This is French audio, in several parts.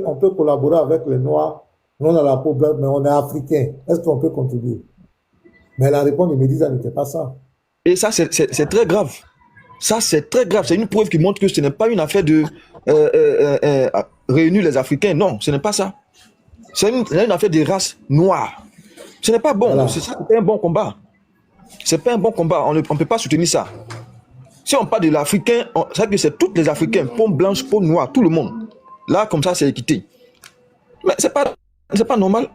on peut collaborer avec les Noirs, nous on a la problème, mais on est africain. Est-ce qu'on peut contribuer? Mais la réponse de Médisa n'était pas ça. Et ça, c'est très grave. Ça, c'est très grave. C'est une preuve qui montre que ce n'est pas une affaire de réunir les Africains. Non, ce n'est pas ça. C'est une affaire des races noires. Ce n'est pas bon. Voilà. C'est pas un bon combat. C'est pas un bon combat. On ne peut pas soutenir ça. Si on parle de l'Africain, c'est que c'est tous les Africains, peau blanche, peau noire, tout le monde. Là, comme ça, c'est équité. Mais c'est pas normal.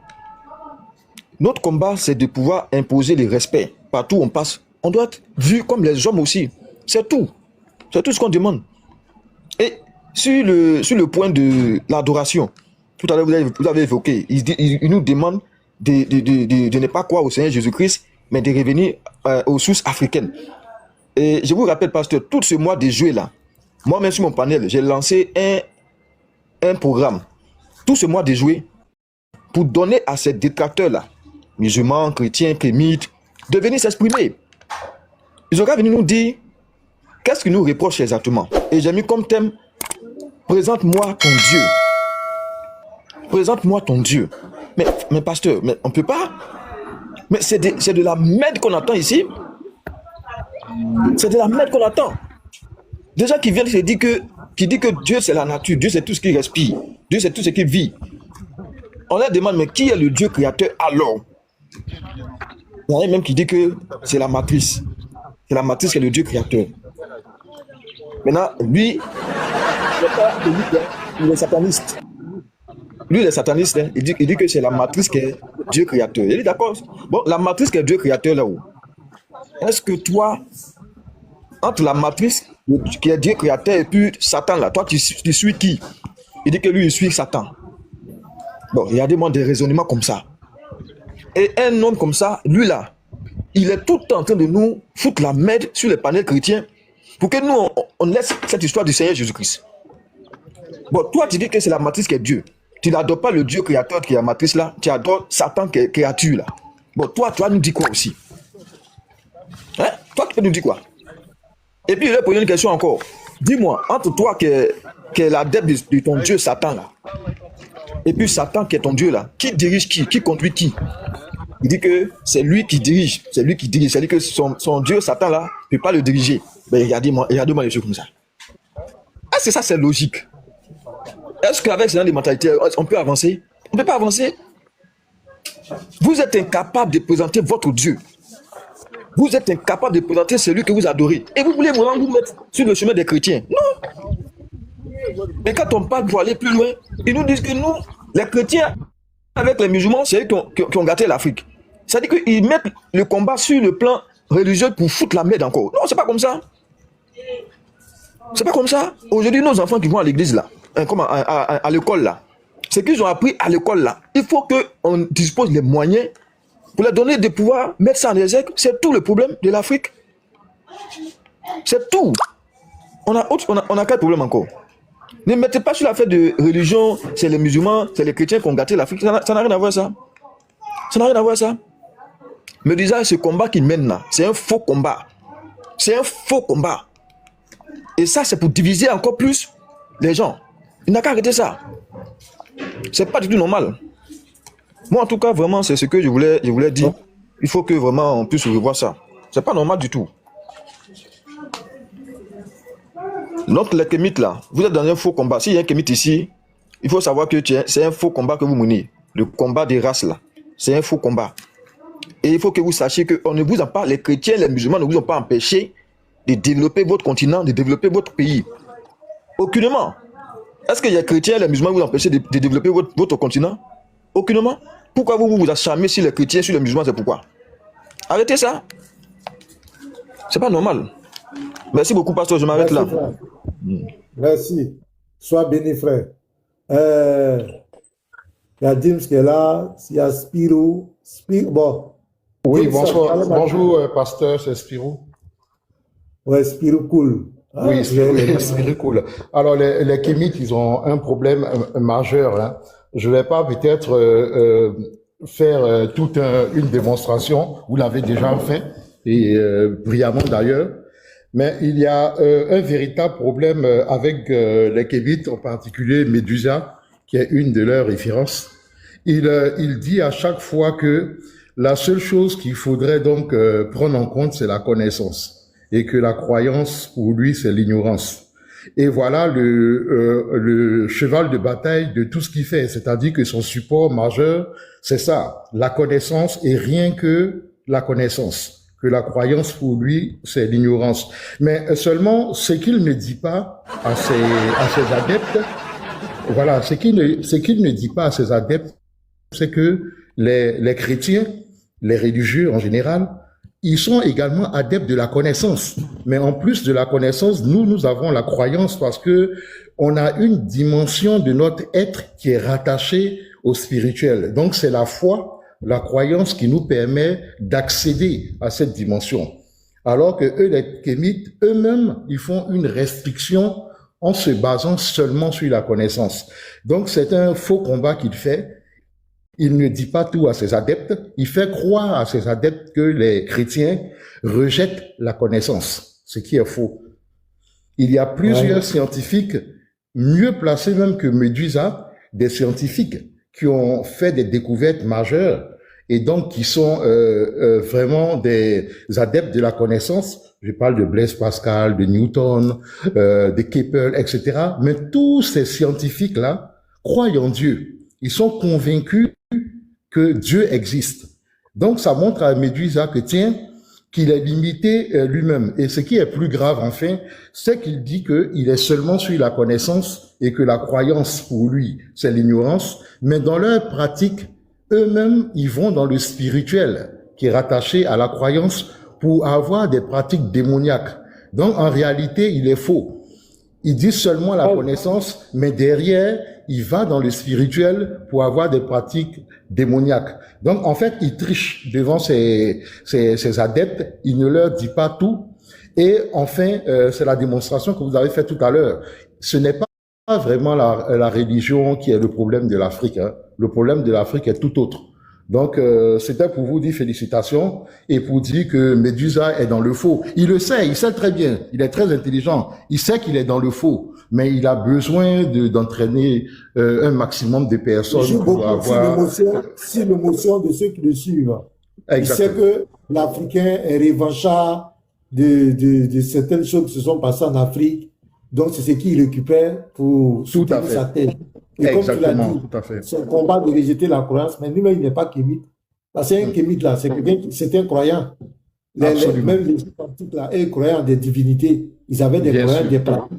Notre combat, c'est de pouvoir imposer le respect. Partout où on passe, on doit être vu comme les hommes aussi. C'est tout. C'est tout ce qu'on demande. Et sur le point de l'adoration, tout à l'heure, vous avez évoqué, il nous demande de ne pas croire au Seigneur Jésus-Christ, mais de revenir aux sources africaines. Et je vous rappelle, pasteur, tout ce mois de juillet là, moi-même sur mon panel, j'ai lancé un programme, tout ce mois de juillet, pour donner à ces détracteurs-là, musulmans, chrétiens, kémites, de venir s'exprimer. Ils auraient venu nous dire qu'est-ce qu'ils nous reprochent exactement. Et j'ai mis comme thème, présente-moi ton Dieu. Présente-moi ton Dieu. Mais pasteur, mais on ne peut pas. Mais c'est de la merde qu'on attend ici. C'est de la merde qu'on attend. Des gens qui viennent se dire qui dit que Dieu c'est la nature, Dieu c'est tout ce qui respire, Dieu c'est tout ce qui vit. On leur demande, mais qui est le Dieu créateur alors? Il y en a même qui dit que c'est la matrice. C'est la matrice qui est le Dieu créateur. Maintenant, lui, il est sataniste. Lui, il est sataniste. Hein. Il dit que c'est la matrice qui est Dieu créateur. Il est d'accord. Bon, la matrice qui est Dieu créateur là-haut. Est-ce que toi, entre la matrice qui est Dieu créateur et puis Satan là, toi, tu suis qui? Il dit que lui, il suit Satan. Bon, regardez-moi des raisonnements comme ça. Et un homme comme ça, lui là, il est tout le temps en train de nous foutre la merde sur les panels chrétiens pour que nous, on laisse cette histoire du Seigneur Jésus-Christ. Bon, toi, tu dis que c'est la matrice qui est Dieu. Tu n'adores pas le Dieu créateur qui est la matrice là, tu adores Satan qui est créature là. Bon, toi, tu vas nous dire quoi aussi? Hein? Toi, tu peux nous dire quoi? Et puis, il a posé une question encore. Dis-moi, entre toi qui est l'adepte de ton Dieu Satan là, et puis Satan qui est ton Dieu là, qui dirige qui conduit qui? Il dit que c'est lui qui dirige, c'est lui qui dirige, c'est-à-dire que son Dieu Satan là ne peut pas le diriger. Mais regardez-moi les choses comme ça. Est-ce que ça c'est logique? Est-ce qu'avec ce genre de mentalité, on peut avancer? On ne peut pas avancer. Vous êtes incapable de présenter votre Dieu. Vous êtes incapable de présenter celui que vous adorez. Et vous voulez vraiment vous mettre sur le chemin des chrétiens. Non. Mais quand on parle pour aller plus loin, ils nous disent que nous, les chrétiens, avec les musulmans, c'est eux qui ont gâté l'Afrique. C'est-à-dire qu'ils mettent le combat sur le plan religieux pour foutre la merde encore. Non, c'est pas comme ça. C'est pas comme ça. Aujourd'hui, nos enfants qui vont à l'église là, comme à l'école là, ce qu'ils ont appris à l'école là, il faut qu'on dispose des moyens pour leur donner de pouvoir mettre ça en exergue. C'est tout le problème de l'Afrique. C'est tout. On a quel problème encore? Ne mettez pas sur l'affaire de religion, c'est les musulmans, c'est les chrétiens qui ont gâté l'Afrique. Ça n'a rien à voir ça. Ça n'a rien à voir ça. Me disant, ce combat qu'ils mènent là, c'est un faux combat. C'est un faux combat. Et ça, c'est pour diviser encore plus les gens. Il n'a qu'à arrêter ça. C'est pas du tout normal. Moi, en tout cas, vraiment, c'est ce que je voulais dire. Il faut que vraiment on puisse revoir ça. C'est pas normal du tout. Donc, les kémites là, vous êtes dans un faux combat. S'il y a un kémite ici, il faut savoir que c'est un faux combat que vous menez. Le combat des races là, c'est un faux combat. Et il faut que vous sachiez qu'on ne vous a pas, les chrétiens, les musulmans ne vous ont pas empêché de développer votre continent, de développer votre pays. Aucunement. Est-ce que les chrétiens, les musulmans vous ont empêché de développer votre continent? Aucunement. Pourquoi vous acharnez sur les chrétiens, sur les musulmans? C'est pourquoi? Arrêtez ça. C'est pas normal. Merci beaucoup, pasteur. Je m'arrête là. Merci. Sois béni, frère. Il y a James qui est là. Il y a Spirou. Bon. Oui, James, bonsoir. Bonjour, pasteur, c'est Spirou. Ouais, Spirou cool. Ah, Oui, Spirou cool. Alors, les kémites, ils ont un problème majeur. Hein. Je ne vais pas peut-être faire toute une démonstration. Vous l'avez déjà fait, et brillamment d'ailleurs. Mais il y a un véritable problème avec les kémites, en particulier Médusa, qui est une de leurs références, il dit à chaque fois que la seule chose qu'il faudrait donc prendre en compte, c'est la connaissance, et que la croyance, pour lui, c'est l'ignorance. Et voilà le cheval de bataille de tout ce qu'il fait, c'est-à-dire que son support majeur, c'est ça, la connaissance et rien que la connaissance, que la croyance pour lui, c'est l'ignorance. Mais seulement, ce qu'il ne dit pas à ses adeptes, voilà, ce qu'il ne dit pas à ses adeptes, c'est que les chrétiens, les religieux en général, ils sont également adeptes de la connaissance. Mais en plus de la connaissance, nous avons la croyance parce que on a une dimension de notre être qui est rattachée au spirituel. Donc c'est la foi, la croyance qui nous permet d'accéder à cette dimension. Alors que eux, les kémites, eux-mêmes, ils font une restriction en se basant seulement sur la connaissance. Donc c'est un faux combat qu'il fait. Il ne dit pas tout à ses adeptes. Il fait croire à ses adeptes que les chrétiens rejettent la connaissance, ce qui est faux. Il y a plusieurs scientifiques mieux placés même que Medusa, des scientifiques qui ont fait des découvertes majeures et donc qui sont vraiment des adeptes de la connaissance. Je parle de Blaise Pascal, de Newton, de Kepler, etc. Mais tous ces scientifiques-là croient en Dieu. Ils sont convaincus que Dieu existe. Donc, ça montre à Medusa que, tiens, qu'il est limité lui-même. Et ce qui est plus grave, enfin, c'est qu'il dit qu'il est seulement sur la connaissance et que la croyance, pour lui, c'est l'ignorance. Mais dans leur pratique, eux-mêmes, ils vont dans le spirituel, qui est rattaché à la croyance pour avoir des pratiques démoniaques. Donc, en réalité, il est faux. Il dit seulement la connaissance, mais derrière, il va dans le spirituel pour avoir des pratiques démoniaques. Donc, en fait, il triche devant ses adeptes, il ne leur dit pas tout. Et enfin, c'est la démonstration que vous avez faite tout à l'heure. Ce n'est pas vraiment la religion qui est le problème de l'Afrique. Hein. Le problème de l'Afrique est tout autre. Donc, c'était pour vous dire félicitations et pour dire que Medusa est dans le faux. Il le sait, il sait très bien, il est très intelligent, il sait qu'il est dans le faux, mais il a besoin d'entraîner un maximum de personnes pour avoir... Si l'émotion de ceux qui le suivent. Exactement. Il sait que l'Africain est revanchard de certaines choses qui se sont passées en Afrique, donc c'est ce qu'il récupère pour soutenir sa tête. Et comme tu l'as dit, c'est un combat de rejeter la croyance, mais lui-même, il n'est pas kémite. Parce que un kémite, là, c'est un croyant. Même les scientifiques, là, eux, croyant des divinités, ils avaient des croyances, des pratiques.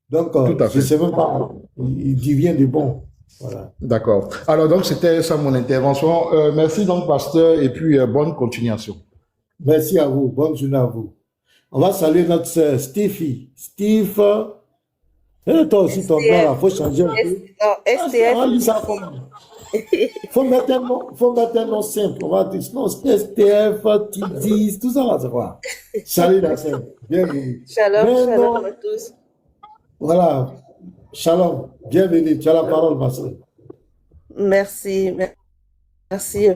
Donc, je ne sais même pas, il dit rien de bon. Voilà. D'accord. Alors, donc, c'était ça mon intervention. Merci donc, pasteur, et puis bonne continuation. Merci à vous. Bonne journée à vous. On va saluer notre sœur Steffi. Steve. Et toi aussi, ton nom, il faut changer un peu. STF. Il faut mettre un nom simple. On va dire, non, STF, Tidis, tout ça, là, c'est quoi? Salut, la sœur. Bienvenue. Shalom à tous. Voilà. Shalom. Bienvenue. Tu as la parole, ma sœur. Merci,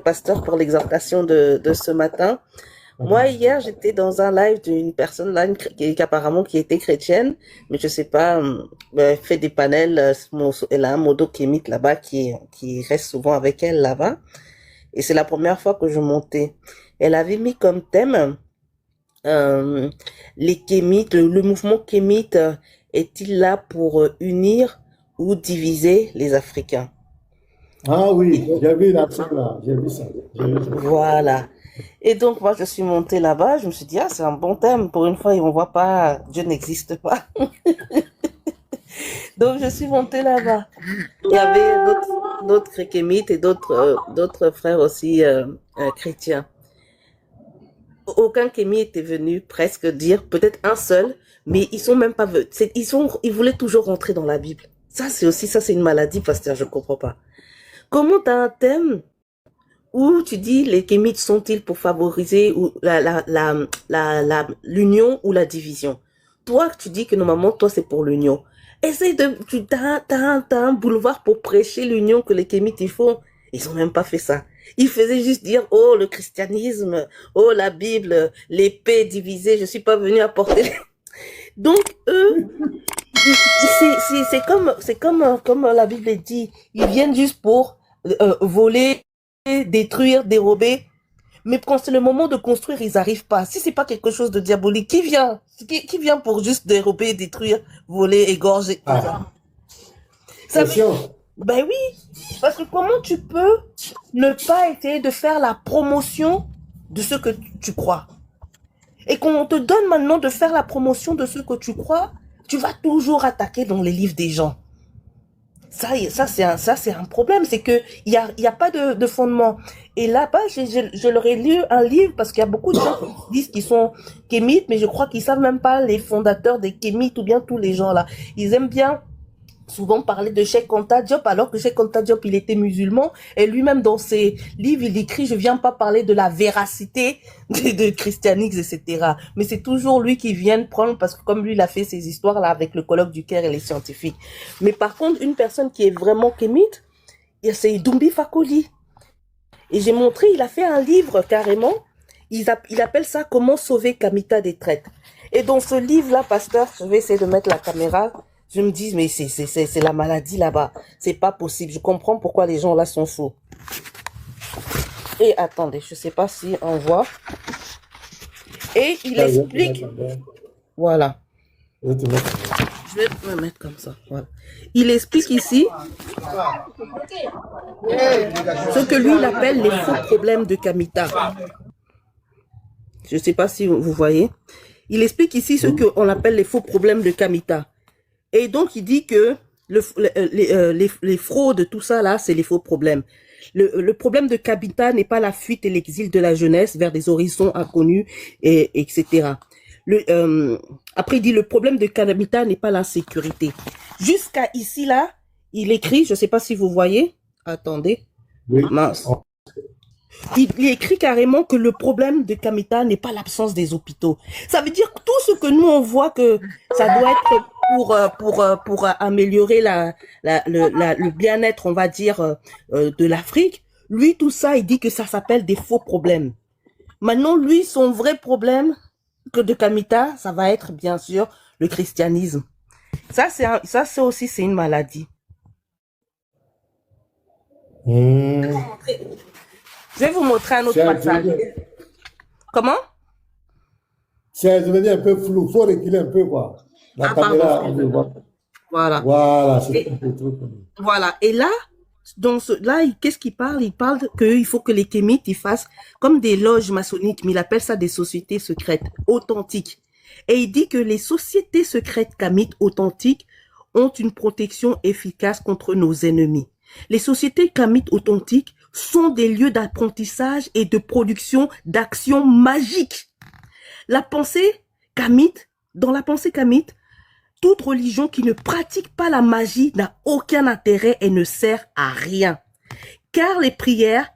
pasteur, pour l'exhortation de ce matin. Moi, hier, j'étais dans un live d'une personne là, qui apparemment qui était chrétienne, mais je sais pas, fait des panels, elle a un modo kémite là-bas qui reste souvent avec elle là-bas. Et c'est la première fois que je montais. Elle avait mis comme thème, les kémites, le mouvement kémite est-il là pour unir ou diviser les Africains? Ah oui, j'ai vu l'action là, j'ai vu ça. Voilà. Et donc, moi, je suis montée là-bas, je me suis dit, ah, c'est un bon thème. Pour une fois, on voit pas, Dieu n'existe pas. Donc, je suis montée là-bas. Il y avait d'autres kémites et d'autres frères aussi chrétiens. Aucun kémite était venu presque dire, peut-être un seul, mais ils sont même pas venus. Ils voulaient toujours rentrer dans la Bible. Ça, c'est une maladie, pasteur, je comprends pas. Comment t'as un thème où tu dis les kémites sont-ils pour favoriser l'union ou la division? Toi, tu dis que normalement, toi, c'est pour l'union. T'as un boulevard pour prêcher l'union que les kémites ils font. Ils ont même pas fait ça. Ils faisaient juste dire, oh, le christianisme, oh, la Bible, l'épée divisée, je suis pas venu apporter. Donc, eux, comme la Bible dit, ils viennent juste pour voler, détruire, dérober. Mais quand c'est le moment de construire, ils n'arrivent pas. Si c'est pas quelque chose de diabolique, qui vient pour juste dérober, détruire, voler, égorger? Ça veut... Ben oui, parce que comment tu peux ne pas essayer de faire la promotion de ce que tu crois? Et quand on te donne maintenant de faire la promotion de ce que tu crois, tu vas toujours attaquer dans les livres des gens. Ça c'est un problème, c'est que il y a pas de fondement. Et là-bas, je leur ai lu un livre parce qu'il y a beaucoup de gens qui disent qu'ils sont kémites, mais je crois qu'ils savent même pas les fondateurs des kémites ou bien tous les gens là. Ils aiment bien souvent parler de Cheikh Anta Diop, alors que Cheikh Anta Diop, il était musulman, et lui-même, dans ses livres, il écrit, je viens pas parler de la véracité de christianisme, etc. Mais c'est toujours lui qui vient prendre, parce que comme lui, il a fait ces histoires-là avec le colloque du Caire et les scientifiques. Mais par contre, une personne qui est vraiment kémite, c'est Doumbi Fakoli. Et j'ai montré, il a fait un livre, carrément, il appelle ça « Comment sauver Kamita des traites ». Et dans ce livre-là, pasteur, je vais essayer de mettre la caméra. Je me dis, mais c'est la maladie là-bas. C'est pas possible. Je comprends pourquoi les gens là sont faux. Et attendez, je sais pas si on voit. Et il explique. Voilà. Je vais me mettre comme ça. Voilà. Il explique ici ce que lui il appelle les faux problèmes de Kamita. Je sais pas si vous voyez. Il explique ici ce qu'on appelle les faux problèmes de Kamita. Et donc, il dit que les fraudes, tout ça là, c'est les faux problèmes. Le problème de Kamita n'est pas la fuite et l'exil de la jeunesse vers des horizons inconnus, etc. Après, il dit le problème de Kamita n'est pas l'insécurité. Jusqu'à ici là, il écrit, je sais pas si vous voyez. Attendez. Oui. Mince. Il écrit carrément que le problème de Kamita n'est pas l'absence des hôpitaux. Ça veut dire que tout ce que nous on voit que ça doit être pour améliorer le bien-être, on va dire, de l'Afrique. Lui, tout ça, il dit que ça s'appelle des faux problèmes. Maintenant, lui, son vrai problème que de Kamita, ça va être bien sûr le christianisme. Ça, c'est aussi c'est une maladie. Je vais vous montrer un autre passage. Comment? C'est devenu un peu flou. Il faut reculer un peu, quoi. La caméra, on veut voir. Voilà. Voilà, c'est un peu trop. Voilà. Et là, qu'est-ce qu'il parle? Il parle qu'il faut que les kémites, ils fassent comme des loges maçonniques, mais il appelle ça des sociétés secrètes, authentiques. Et il dit que les sociétés secrètes kamites authentiques ont une protection efficace contre nos ennemis. Les sociétés kamites authentiques sont des lieux d'apprentissage et de production d'actions magiques. La pensée kamite, dans la pensée kamite, toute religion qui ne pratique pas la magie n'a aucun intérêt et ne sert à rien. Car les prières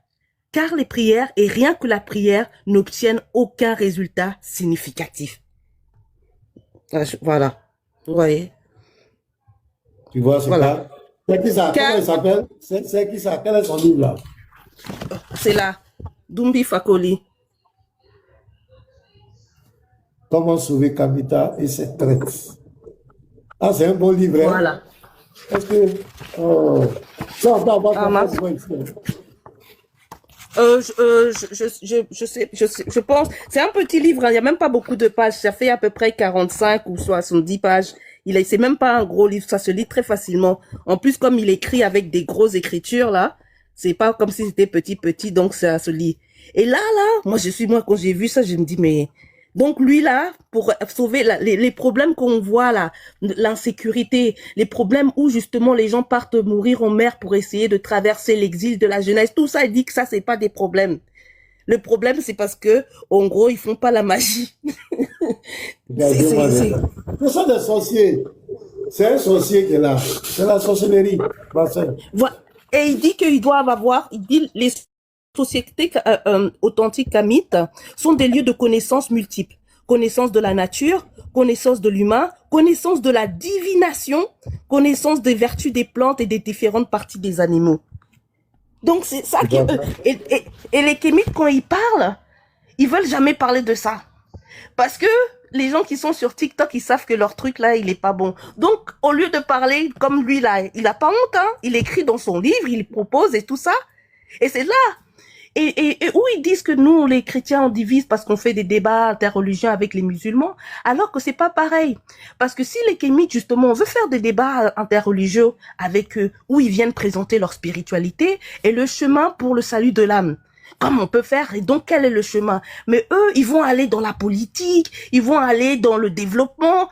et rien que la prière n'obtiennent aucun résultat significatif. Voilà. Vous voyez? Tu vois, c'est Voilà. C'est qui ça? Comment il s'appelle? C'est qui ça? Quel est son livre là? C'est là. Doumbi Fakoli. Comment sauver Kamita et ses traites. Ah, c'est un bon livre. Hein? Voilà. Est-ce que. Oh, ça, on peut avoir je pense, c'est un petit livre, hein, il n'y a même pas beaucoup de pages, ça fait à peu près 45 ou 70 pages. C'est même pas un gros livre, ça se lit très facilement. En plus, comme il écrit avec des grosses écritures, là, c'est pas comme si c'était petit, donc ça se lit. Et là, moi, quand j'ai vu ça, je me dis, mais, donc lui, là, pour sauver les problèmes qu'on voit, là, l'insécurité, les problèmes où, justement, les gens partent mourir en mer pour essayer de traverser l'exil de la jeunesse, tout ça, il dit que ça, c'est pas des problèmes. Le problème, c'est parce que, en gros, ils font pas la magie. Ce sont des sorciers. C'est un sorcier qui est là. C'est la sorcellerie. Et il dit qu'ils doivent avoir, il dit les sociétés authentiques kamites sont des lieux de connaissances multiples. Connaissance de la nature, connaissance de l'humain, connaissance de la divination, connaissance des vertus des plantes et des différentes parties des animaux. Donc c'est ça qui et les kémites quand ils parlent, ils veulent jamais parler de ça. Parce que les gens qui sont sur TikTok, ils savent que leur truc là, il est pas bon. Donc, au lieu de parler comme lui là, il a pas honte, hein. Il écrit dans son livre, il propose et tout ça. Et c'est là. Et où ils disent que nous, les chrétiens, on divise parce qu'on fait des débats interreligieux avec les musulmans, alors que c'est pas pareil. Parce que si les kémites, justement, on veut faire des débats interreligieux avec eux, où ils viennent présenter leur spiritualité et le chemin pour le salut de l'âme. Comme on peut faire, et donc quel est le chemin? Mais eux, ils vont aller dans la politique, ils vont aller dans le développement,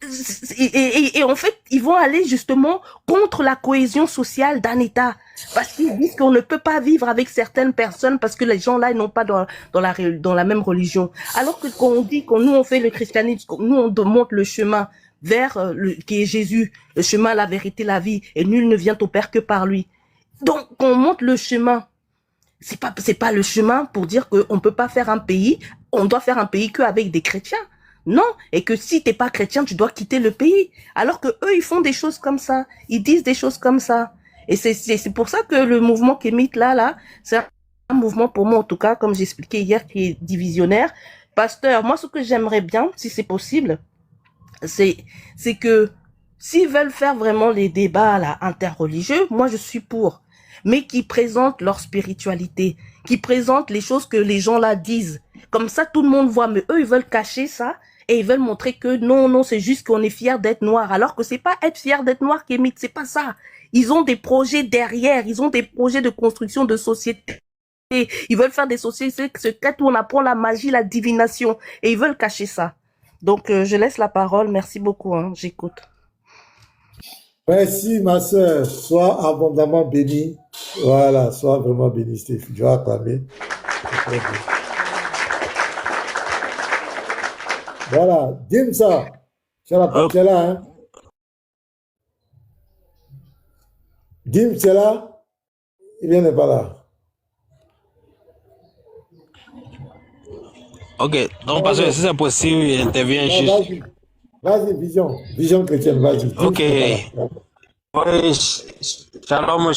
et en fait, ils vont aller justement contre la cohésion sociale d'un État. Parce qu'ils disent qu'on ne peut pas vivre avec certaines personnes parce que les gens là, ils n'ont pas dans la même religion. Alors que quand on dit qu'on nous, on fait le christianisme, nous, on montre le chemin vers qui est Jésus, le chemin, la vérité, la vie, et nul ne vient au Père que par lui. Donc, on montre le chemin. C'est pas le chemin pour dire qu'on peut pas faire un pays, on doit faire un pays qu'avec des chrétiens. Non, et que si t'es pas chrétien, tu dois quitter le pays. Alors que eux, ils font des choses comme ça, ils disent des choses comme ça. Et c'est pour ça que le mouvement kémite là, c'est un mouvement pour moi en tout cas, comme j'expliquais hier, qui est divisionnaire. Pasteur, moi ce que j'aimerais bien, si c'est possible, c'est que s'ils veulent faire vraiment les débats là interreligieux, moi je suis pour, mais qui présentent leur spiritualité, qui présentent les choses que les gens là disent. Comme ça, tout le monde voit, mais eux, ils veulent cacher ça et ils veulent montrer que non, c'est juste qu'on est fier d'être noir. Alors que c'est pas être fier d'être noir qui émite, c'est pas ça. Ils ont des projets derrière, ils ont des projets de construction de société. Ils veulent faire des sociétés secrètes où on apprend la magie, la divination, et ils veulent cacher ça. Donc, je laisse la parole. Merci beaucoup, hein, j'écoute. Merci, ma soeur. Sois abondamment béni. Voilà, sois vraiment béni, Stéphie. Je vais acclamer. Voilà, dis-moi ça. Tu es là, hein? Dim, tu es là? Il n'est pas là. Ok, donc parce que si c'est possible, il intervient juste. Vas-y, vision chrétienne, vas-y. Ok. Oui, shalom,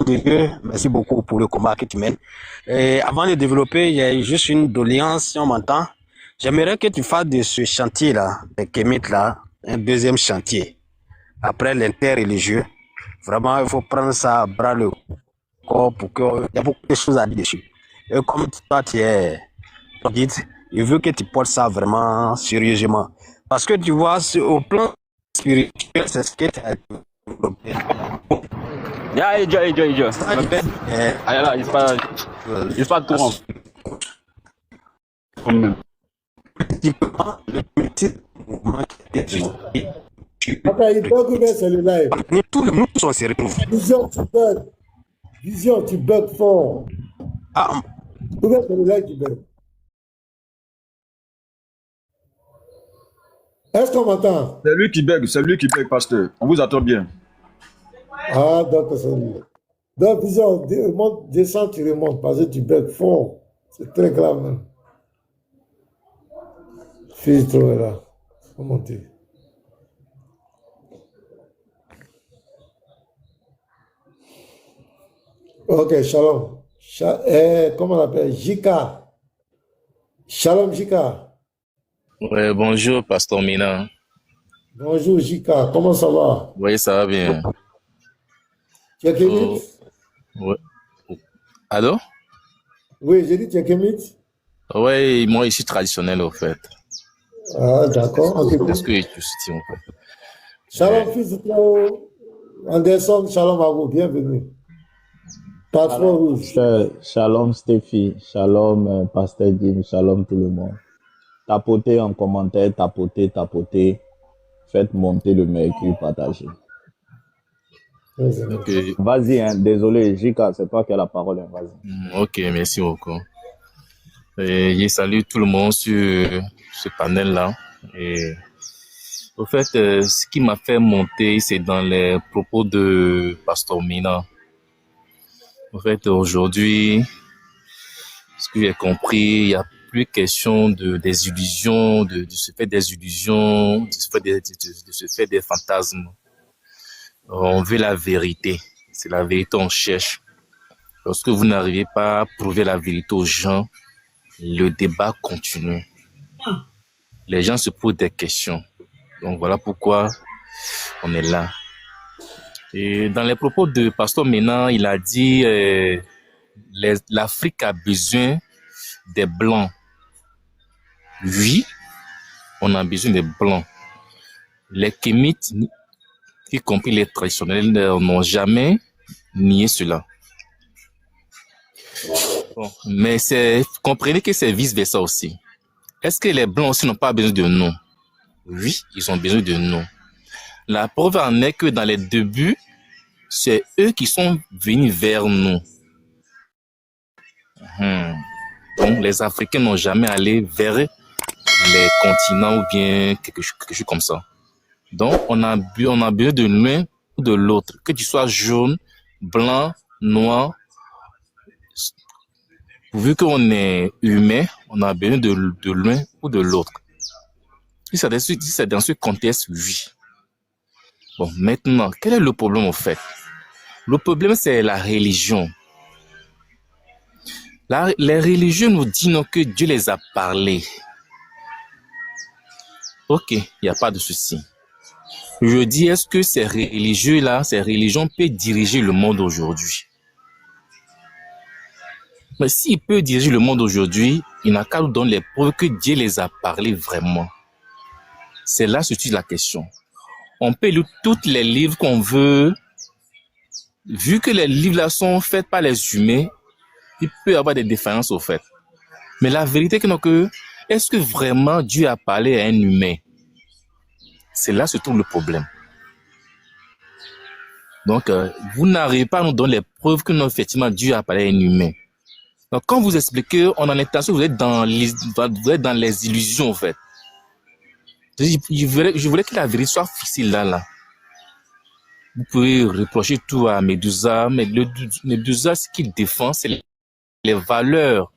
de Dieu. Merci beaucoup pour le combat que tu mènes. Et avant de développer, il y a juste une doléance, si on m'entend. J'aimerais que tu fasses de ce chantier-là, de Kémit-là, un deuxième chantier. Après l'interreligieux, vraiment, il faut prendre ça à bras le corps pour que il y a beaucoup de choses à dire dessus. Et comme toi, tu es guide, il veut que tu portes ça vraiment sérieusement. Parce que tu vois, au plan spirituel, c'est ce que tu as développé. Ya, hijau. Ayolah, il se passe tout rond. Le petit mouvement qui était développé. Attends, il bug ou bien c'est le live? Nous tous on se retrouve. Vision, tu bugs fort. Ah, Ou bien c'est le live qui bug? Est-ce qu'on m'entend? C'est lui qui bug, pasteur. On vous attend bien. Ah, donc c'est lui. Donc, Vision, descends, tu remontes parce que tu bugs fort. C'est très grave, même. Filtre est là. Faut monter. Ok, shalom. Comment on appelle? Jika. Shalom, Jika. Ouais, bonjour, Pasteur Mina. Bonjour, Jika. Comment ça va? Oui, ça va bien. Tu es kémite? Ouais. Allô? Oui, j'ai dit tu es kémite? Oui, moi, je suis traditionnel, au fait. Ah, d'accord. C'est ce que je soutiens, en fait. Shalom, fils de Claude. Anderson, shalom à vous. Bienvenue. Patron rouge. Shalom Stéphie, shalom Pasteur Jim, shalom tout le monde. Tapotez en commentaire, tapotez. Faites monter le mercure, partagez. Okay. Vas-y, hein, désolé, Jika, c'est toi qui as la parole, hein, vas-y. Ok, merci beaucoup. Et je salue tout le monde sur ce panel-là. Et au fait, ce qui m'a fait monter, c'est dans les propos de Pasteur Mina. En fait, aujourd'hui, ce que j'ai compris, il n'y a plus question des illusions, de se faire des illusions, de se faire des fantasmes. On veut la vérité. C'est la vérité qu'on cherche. Lorsque vous n'arrivez pas à prouver la vérité aux gens, le débat continue. les gens se posent des questions. Donc voilà pourquoi on est là. Et dans les propos de Pasteur Ménan, il a dit l'Afrique a besoin des Blancs. Oui, on a besoin des Blancs. Les Kémites, y compris les traditionnels, n'ont jamais nié cela. Bon, mais comprenez que c'est vice-versa aussi. Est-ce que les Blancs aussi n'ont pas besoin de nous? Oui, ils ont besoin de nous. La preuve en est que dans les débuts, c'est eux qui sont venus vers nous. Donc, les Africains n'ont jamais allé vers les continents ou bien quelque chose comme ça. Donc, on a besoin de l'un ou de l'autre. Que tu sois jaune, blanc, noir, vu qu'on est humain, on a besoin de l'un ou de l'autre. Si c'est dans ce contexte, oui. Bon, maintenant, quel est le problème au fait? Le problème, c'est la religion. Les religieux nous disent que Dieu les a parlé. Ok, il n'y a pas de souci. Je dis, est-ce que ces religieux-là, ces religions peuvent diriger le monde aujourd'hui? Mais s'il peut diriger le monde aujourd'hui, il n'a qu'à nous donner les preuves que Dieu les a parlé vraiment. C'est là se situe la question. On peut lire tous les livres qu'on veut. Vu que les livres-là sont faits par les humains, il peut y avoir des différences au fait. Mais la vérité est que, est-ce que vraiment Dieu a parlé à un humain? C'est là se trouve le problème. Donc, vous n'arrivez pas à nous donner les preuves que, non, effectivement, Dieu a parlé à un humain. Donc, quand vous expliquez, on a l'intention, vous êtes dans les illusions, en fait. Je voulais que la vérité soit fixée là. Vous pouvez reprocher tout à Médusa, mais Médusa, ce qu'il défend, c'est les valeurs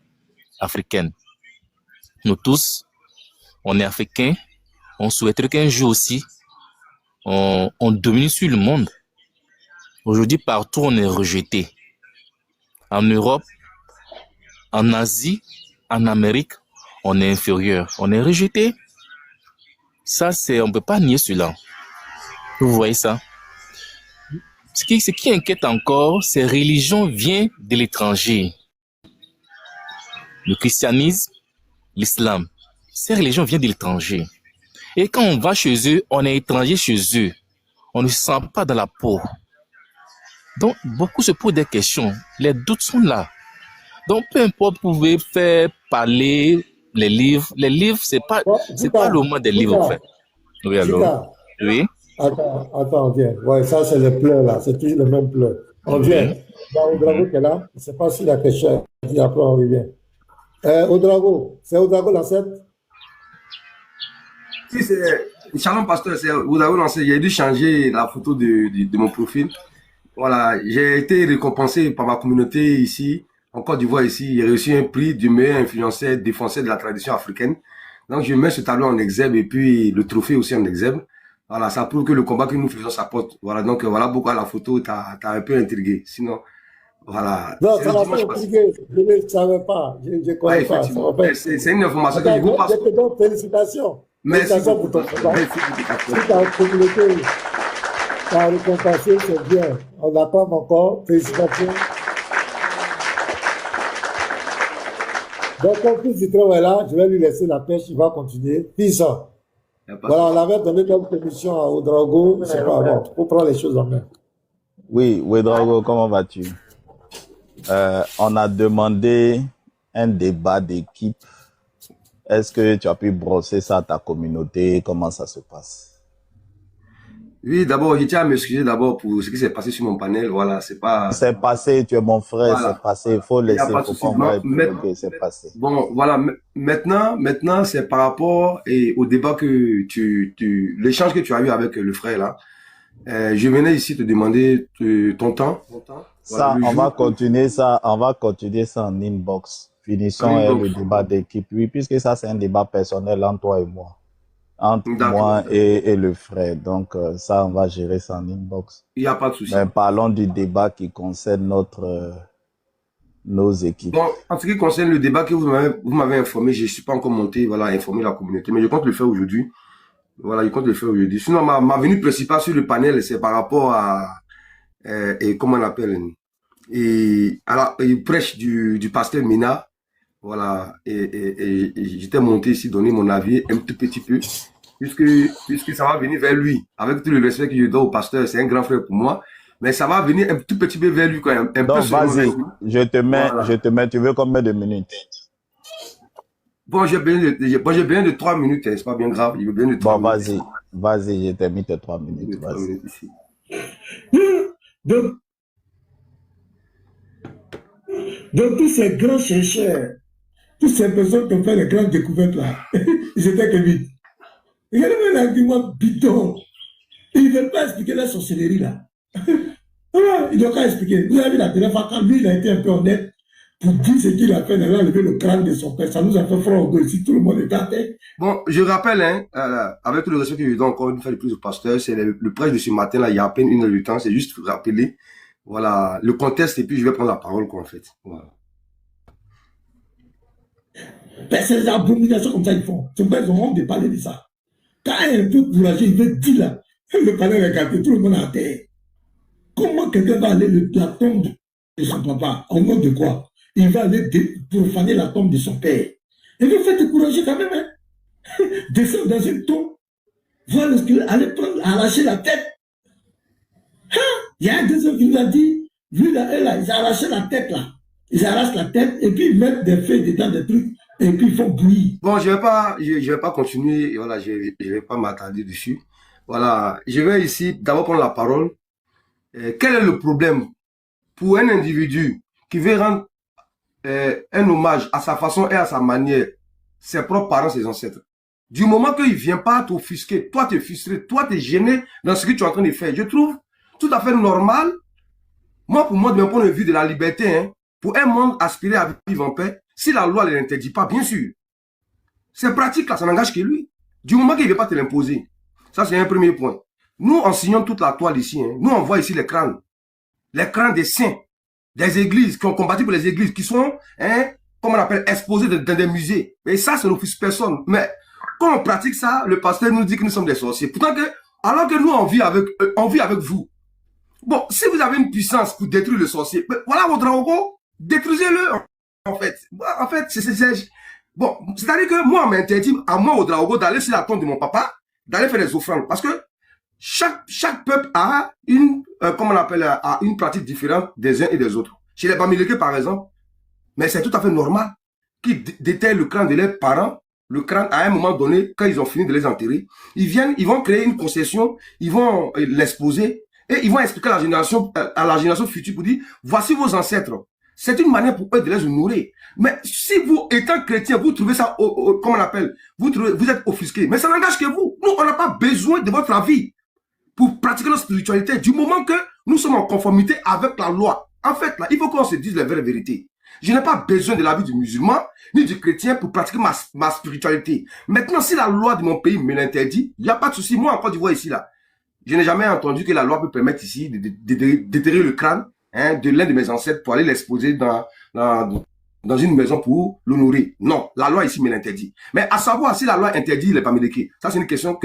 africaines. Nous tous, on est africains, on souhaiterait qu'un jour aussi, on domine sur le monde. Aujourd'hui, partout, on est rejeté. En Europe, en Asie, en Amérique, on est inférieur. On est rejeté. Ça, on ne peut pas nier cela. Vous voyez ça? Ce qui inquiète encore, ces religions viennent de l'étranger. Le christianisme, l'islam, ces religions viennent de l'étranger. Et quand on va chez eux, on est étranger chez eux. On ne se sent pas dans la peau. Donc, beaucoup se posent des questions. Les doutes sont là. Donc, peu importe, vous pouvez faire parler les livres. Les livres, c'est pas le moment des livres, en fait. Oui, alors. Oui. Attends, viens. Ouais, ça, c'est le pleur, là. C'est toujours le même pleur. On vient. Il y a Odrago qui est là. Je ne sais pas si la question est dit, après on revient. Odrago, c'est Odrago l'ancêtre? Si, c'est Shalom Pasteur, c'est Odrago l'ancêtre. J'ai dû changer la photo de mon profil. Voilà, j'ai été récompensé par ma communauté ici, en Côte d'Ivoire ici. J'ai reçu un prix du meilleur influenceur, défenseur de la tradition africaine. Donc, je mets ce tableau en exergue et puis le trophée aussi en exergue. Voilà, ça prouve que le combat que nous faisons, ça porte. Voilà, donc voilà pourquoi la photo t'a un peu intrigué. Sinon, voilà. Non, ça m'a pas intrigué. Je ne savais pas. Je ne connais pas. C'est une information que je vous passe. Je te donne félicitations. Merci. Félicitations pour ton combat. Si ta communauté t'a récompensé, c'est bien. On n'attend encore. Félicitations. Donc, comme fils du trône est là, je vais lui laisser la pêche, il va continuer. Fils, voilà, on avait donné notre émission à Odrago, c'est pas bon, il faut prendre les choses en main. Oui, Odrago, comment vas-tu? On a demandé un débat d'équipe. Est-ce que tu as pu brosser ça à ta communauté? Comment ça se passe? Oui, d'abord, je tiens à m'excuser d'abord pour ce qui s'est passé sur mon panel. Voilà, c'est pas. C'est passé, tu es mon frère, voilà. C'est passé. Il faut laisser, faut pas c'est passé. Bon, voilà, maintenant, c'est par rapport au débat que l'échange que tu as eu avec le frère là. Je venais ici te demander ton temps. Ça, voilà, on va continuer ça en inbox. Finissons le débat d'équipe. Oui, puisque ça, c'est un débat personnel entre toi et moi. Entre moi et le frère. Donc, ça, on va gérer ça en inbox. Il n'y a pas de souci. Mais parlons du débat qui concerne nos équipes. Bon, en ce qui concerne le débat que vous m'avez informé, je ne suis pas encore monté, voilà, informer la communauté, mais je compte le faire aujourd'hui. Voilà, je compte le faire aujourd'hui. Sinon, ma venue principale sur le panel, c'est par rapport à, et comment on appelle, et à la prêche du pasteur Mina. Voilà, et j'étais monté ici donner mon avis un tout petit peu, puisque ça va venir vers lui. Avec tout le respect que je donne au pasteur, c'est un grand frère pour moi. Mais ça va venir un tout petit peu vers lui, quand même. Donc, vas-y, je te mets, tu veux combien de minutes? Bon, j'ai besoin de 3 minutes, c'est pas bien grave, il veut bien de 3 minutes. Bon, vas-y, je t'ai mis tes 3 minutes, vas-y. Donc, tous ces grands chercheurs, toutes ces personnes qui ont fait les grandes découvertes là, ils étaient que vite. Regardez un argument bidon. Ils ne veulent pas expliquer la sorcellerie là. Voilà, il ne doit pas expliquer. Vous avez vu la dernière fois quand lui il a été un peu honnête pour dire ce qu'il a fait, il a levé le crâne de son père. Ça nous a fait froid au dos ici, tout le monde est à terre. Bon, je rappelle, hein, avec tout le respect que je donne encore une fois de plus au pasteur, c'est le prêche de ce matin là, il y a à peine 1 heure de temps, c'est juste rappeler, voilà, le contexte et puis je vais prendre la parole quoi en fait. Voilà. Ben, ces abominations comme ça ils font. Son père, ils ont honte de parler de ça. Quand un peu boulanger, il veut dire là, le panel est gâté, tout le monde est à terre. Comment quelqu'un va aller la tombe de son papa, au nom de quoi? Il va aller profaner la tombe de son père. Il veut faire décourager quand même, hein? Descendre dans une tombe, voir le squelette, aller prendre, arracher la tête. Hein? Il y a un deuxième qui nous a dit, lui là, eux là, ils arrachent la tête là. Ils arrachent la tête et puis ils mettent des feuilles dedans, des trucs, et puis ils font bouillir. Bon, je vais pas continuer, voilà, je vais pas m'attarder dessus. Voilà, je vais ici d'abord prendre la parole. Quel est le problème pour un individu qui veut rendre un hommage à sa façon et à sa manière, ses propres parents, ses ancêtres? Du moment qu'il ne vient pas t'offusquer, toi t'es frustré, toi t'es gêné dans ce que tu es en train de faire, je trouve tout à fait normal. Moi, pour moi, de mon point de vue de la liberté, hein, pour un monde aspirer à vivre en paix, si la loi ne l'interdit pas, bien sûr, c'est pratique là, ça n'engage que lui. Du moment qu'il ne veut pas te l'imposer. Ça, c'est un premier point. Nous, en signant toute la toile ici, hein, nous, on voit ici les crânes des saints, des églises qui ont combattu pour les églises, qui sont, hein, comme on appelle, exposés dans des musées. Et ça, ça n'offusque personne. Mais quand on pratique ça, le pasteur nous dit que nous sommes des sorciers. Pourtant, alors que nous, on vit avec vous. Bon, si vous avez une puissance pour détruire le sorcier, voilà votre dragon, détruisez-le, en fait. En fait, bon, c'est-à-dire que moi, on m'interdit, à moi, au dragon, d'aller sur la tombe de mon papa, d'aller faire des offrandes. Parce que chaque peuple a une, comment on appelle, a une pratique différente des uns et des autres. Chez les Bamileke, par exemple, mais c'est tout à fait normal qu'ils déterrent le crâne de leurs parents, le crâne, à un moment donné, quand ils ont fini de les enterrer, ils vont créer une concession, ils vont l'exposer, et ils vont expliquer à la génération future pour dire, voici vos ancêtres. C'est une manière pour eux de les honorer. Mais si vous, étant chrétien, vous trouvez ça, comment on appelle, vous êtes offusqué. Mais ça n'engage que vous. Nous, on n'a pas besoin de votre avis pour pratiquer notre spiritualité du moment que nous sommes en conformité avec la loi. En fait, là, il faut qu'on se dise la vraie vérité. Je n'ai pas besoin de l'avis du musulman ni du chrétien pour pratiquer ma spiritualité. Maintenant, si la loi de mon pays me l'interdit, il n'y a pas de souci. Moi, en Côte d'Ivoire, ici, là, je n'ai jamais entendu que la loi peut permettre ici de déterrer le crâne, hein, de l'un de mes ancêtres pour aller l'exposer dans une maison pour l'honorer. Non, la loi ici me l'interdit. Mais à savoir si la loi interdit les Bamileke, ça c'est une question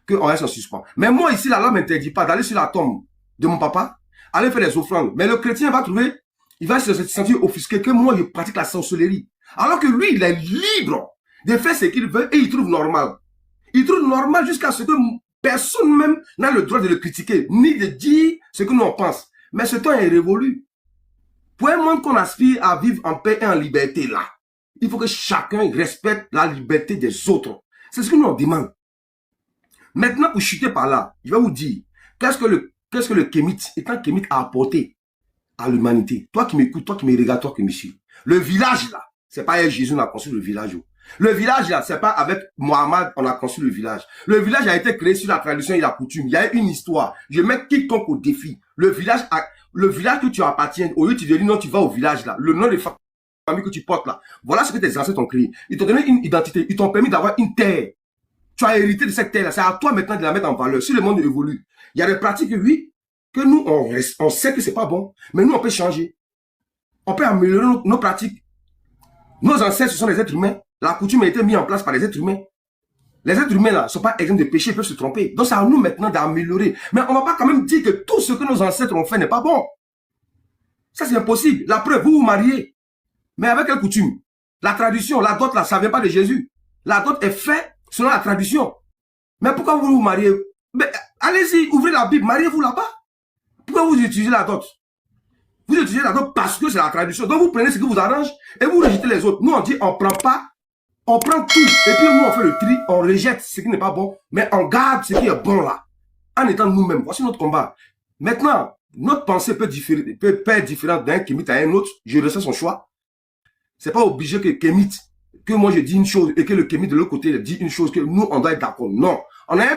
qu'on reste en suspens. Mais moi ici, la loi ne m'interdit pas d'aller sur la tombe de mon papa, aller faire des offrandes. Mais le chrétien va trouver, il va se sentir offusqué que moi je pratique la sorcellerie. Alors que lui, il est libre de faire ce qu'il veut et il trouve normal. Il trouve normal jusqu'à ce que personne même n'a le droit de le critiquer, ni de dire ce que nous on pense. Mais ce temps est révolu. Pour un monde qu'on aspire à vivre en paix et en liberté, là, il faut que chacun respecte la liberté des autres. C'est ce que nous on demande. Maintenant, pour chuter par là, je vais vous dire, qu'est-ce que le kémite, étant kémite, a apporté à l'humanité? Toi qui m'écoutes, toi qui me regardes, toi qui me suis. Le village, là, c'est pas Jésus, on a construit le village. Le village, là, c'est pas avec Mohammed, on a construit le village. Le village a été créé sur la tradition et la coutume. Il y a une histoire. Je mets quiconque au défi. Le village que tu appartiens, au lieu de te dire non, tu vas au village, là. Le nom de famille que tu portes, là. Voilà ce que tes ancêtres ont créé. Ils t'ont donné une identité. Ils t'ont permis d'avoir une terre. Tu as hérité de cette terre-là. C'est à toi maintenant de la mettre en valeur. Si le monde évolue, il y a des pratiques, oui, que nous, on sait que c'est pas bon. Mais nous, on peut changer. On peut améliorer nos pratiques. Nos ancêtres, ce sont des êtres humains. La coutume a été mise en place par des êtres humains. Les êtres humains, là, ne sont pas exempts de péché, ils peuvent se tromper. Donc, c'est à nous maintenant d'améliorer. Mais on ne va pas quand même dire que tout ce que nos ancêtres ont fait n'est pas bon. Ça, c'est impossible. La preuve, vous vous mariez. Mais avec quelle coutume? La tradition, la dot, là, ça ne vient pas de Jésus. La dot est faite selon la tradition. Mais pourquoi vous vous mariez? Allez-y, ouvrez la Bible, mariez-vous là-bas. Pourquoi vous utilisez la dot? Vous utilisez la dot parce que c'est la tradition. Donc, vous prenez ce qui vous arrange et vous rejetez les autres. Nous, on dit, on ne prend pas. On prend tout, et puis nous on fait le tri, on rejette ce qui n'est pas bon, mais on garde ce qui est bon là, en étant nous-mêmes. Voici notre combat. Maintenant, notre pensée peut être différente d'un Kémite à un autre, je ressens son choix. C'est pas obligé que Kémite, que moi je dis une chose, et que le Kémite de l'autre côté dit une chose, que nous on doit être d'accord. Non, on a un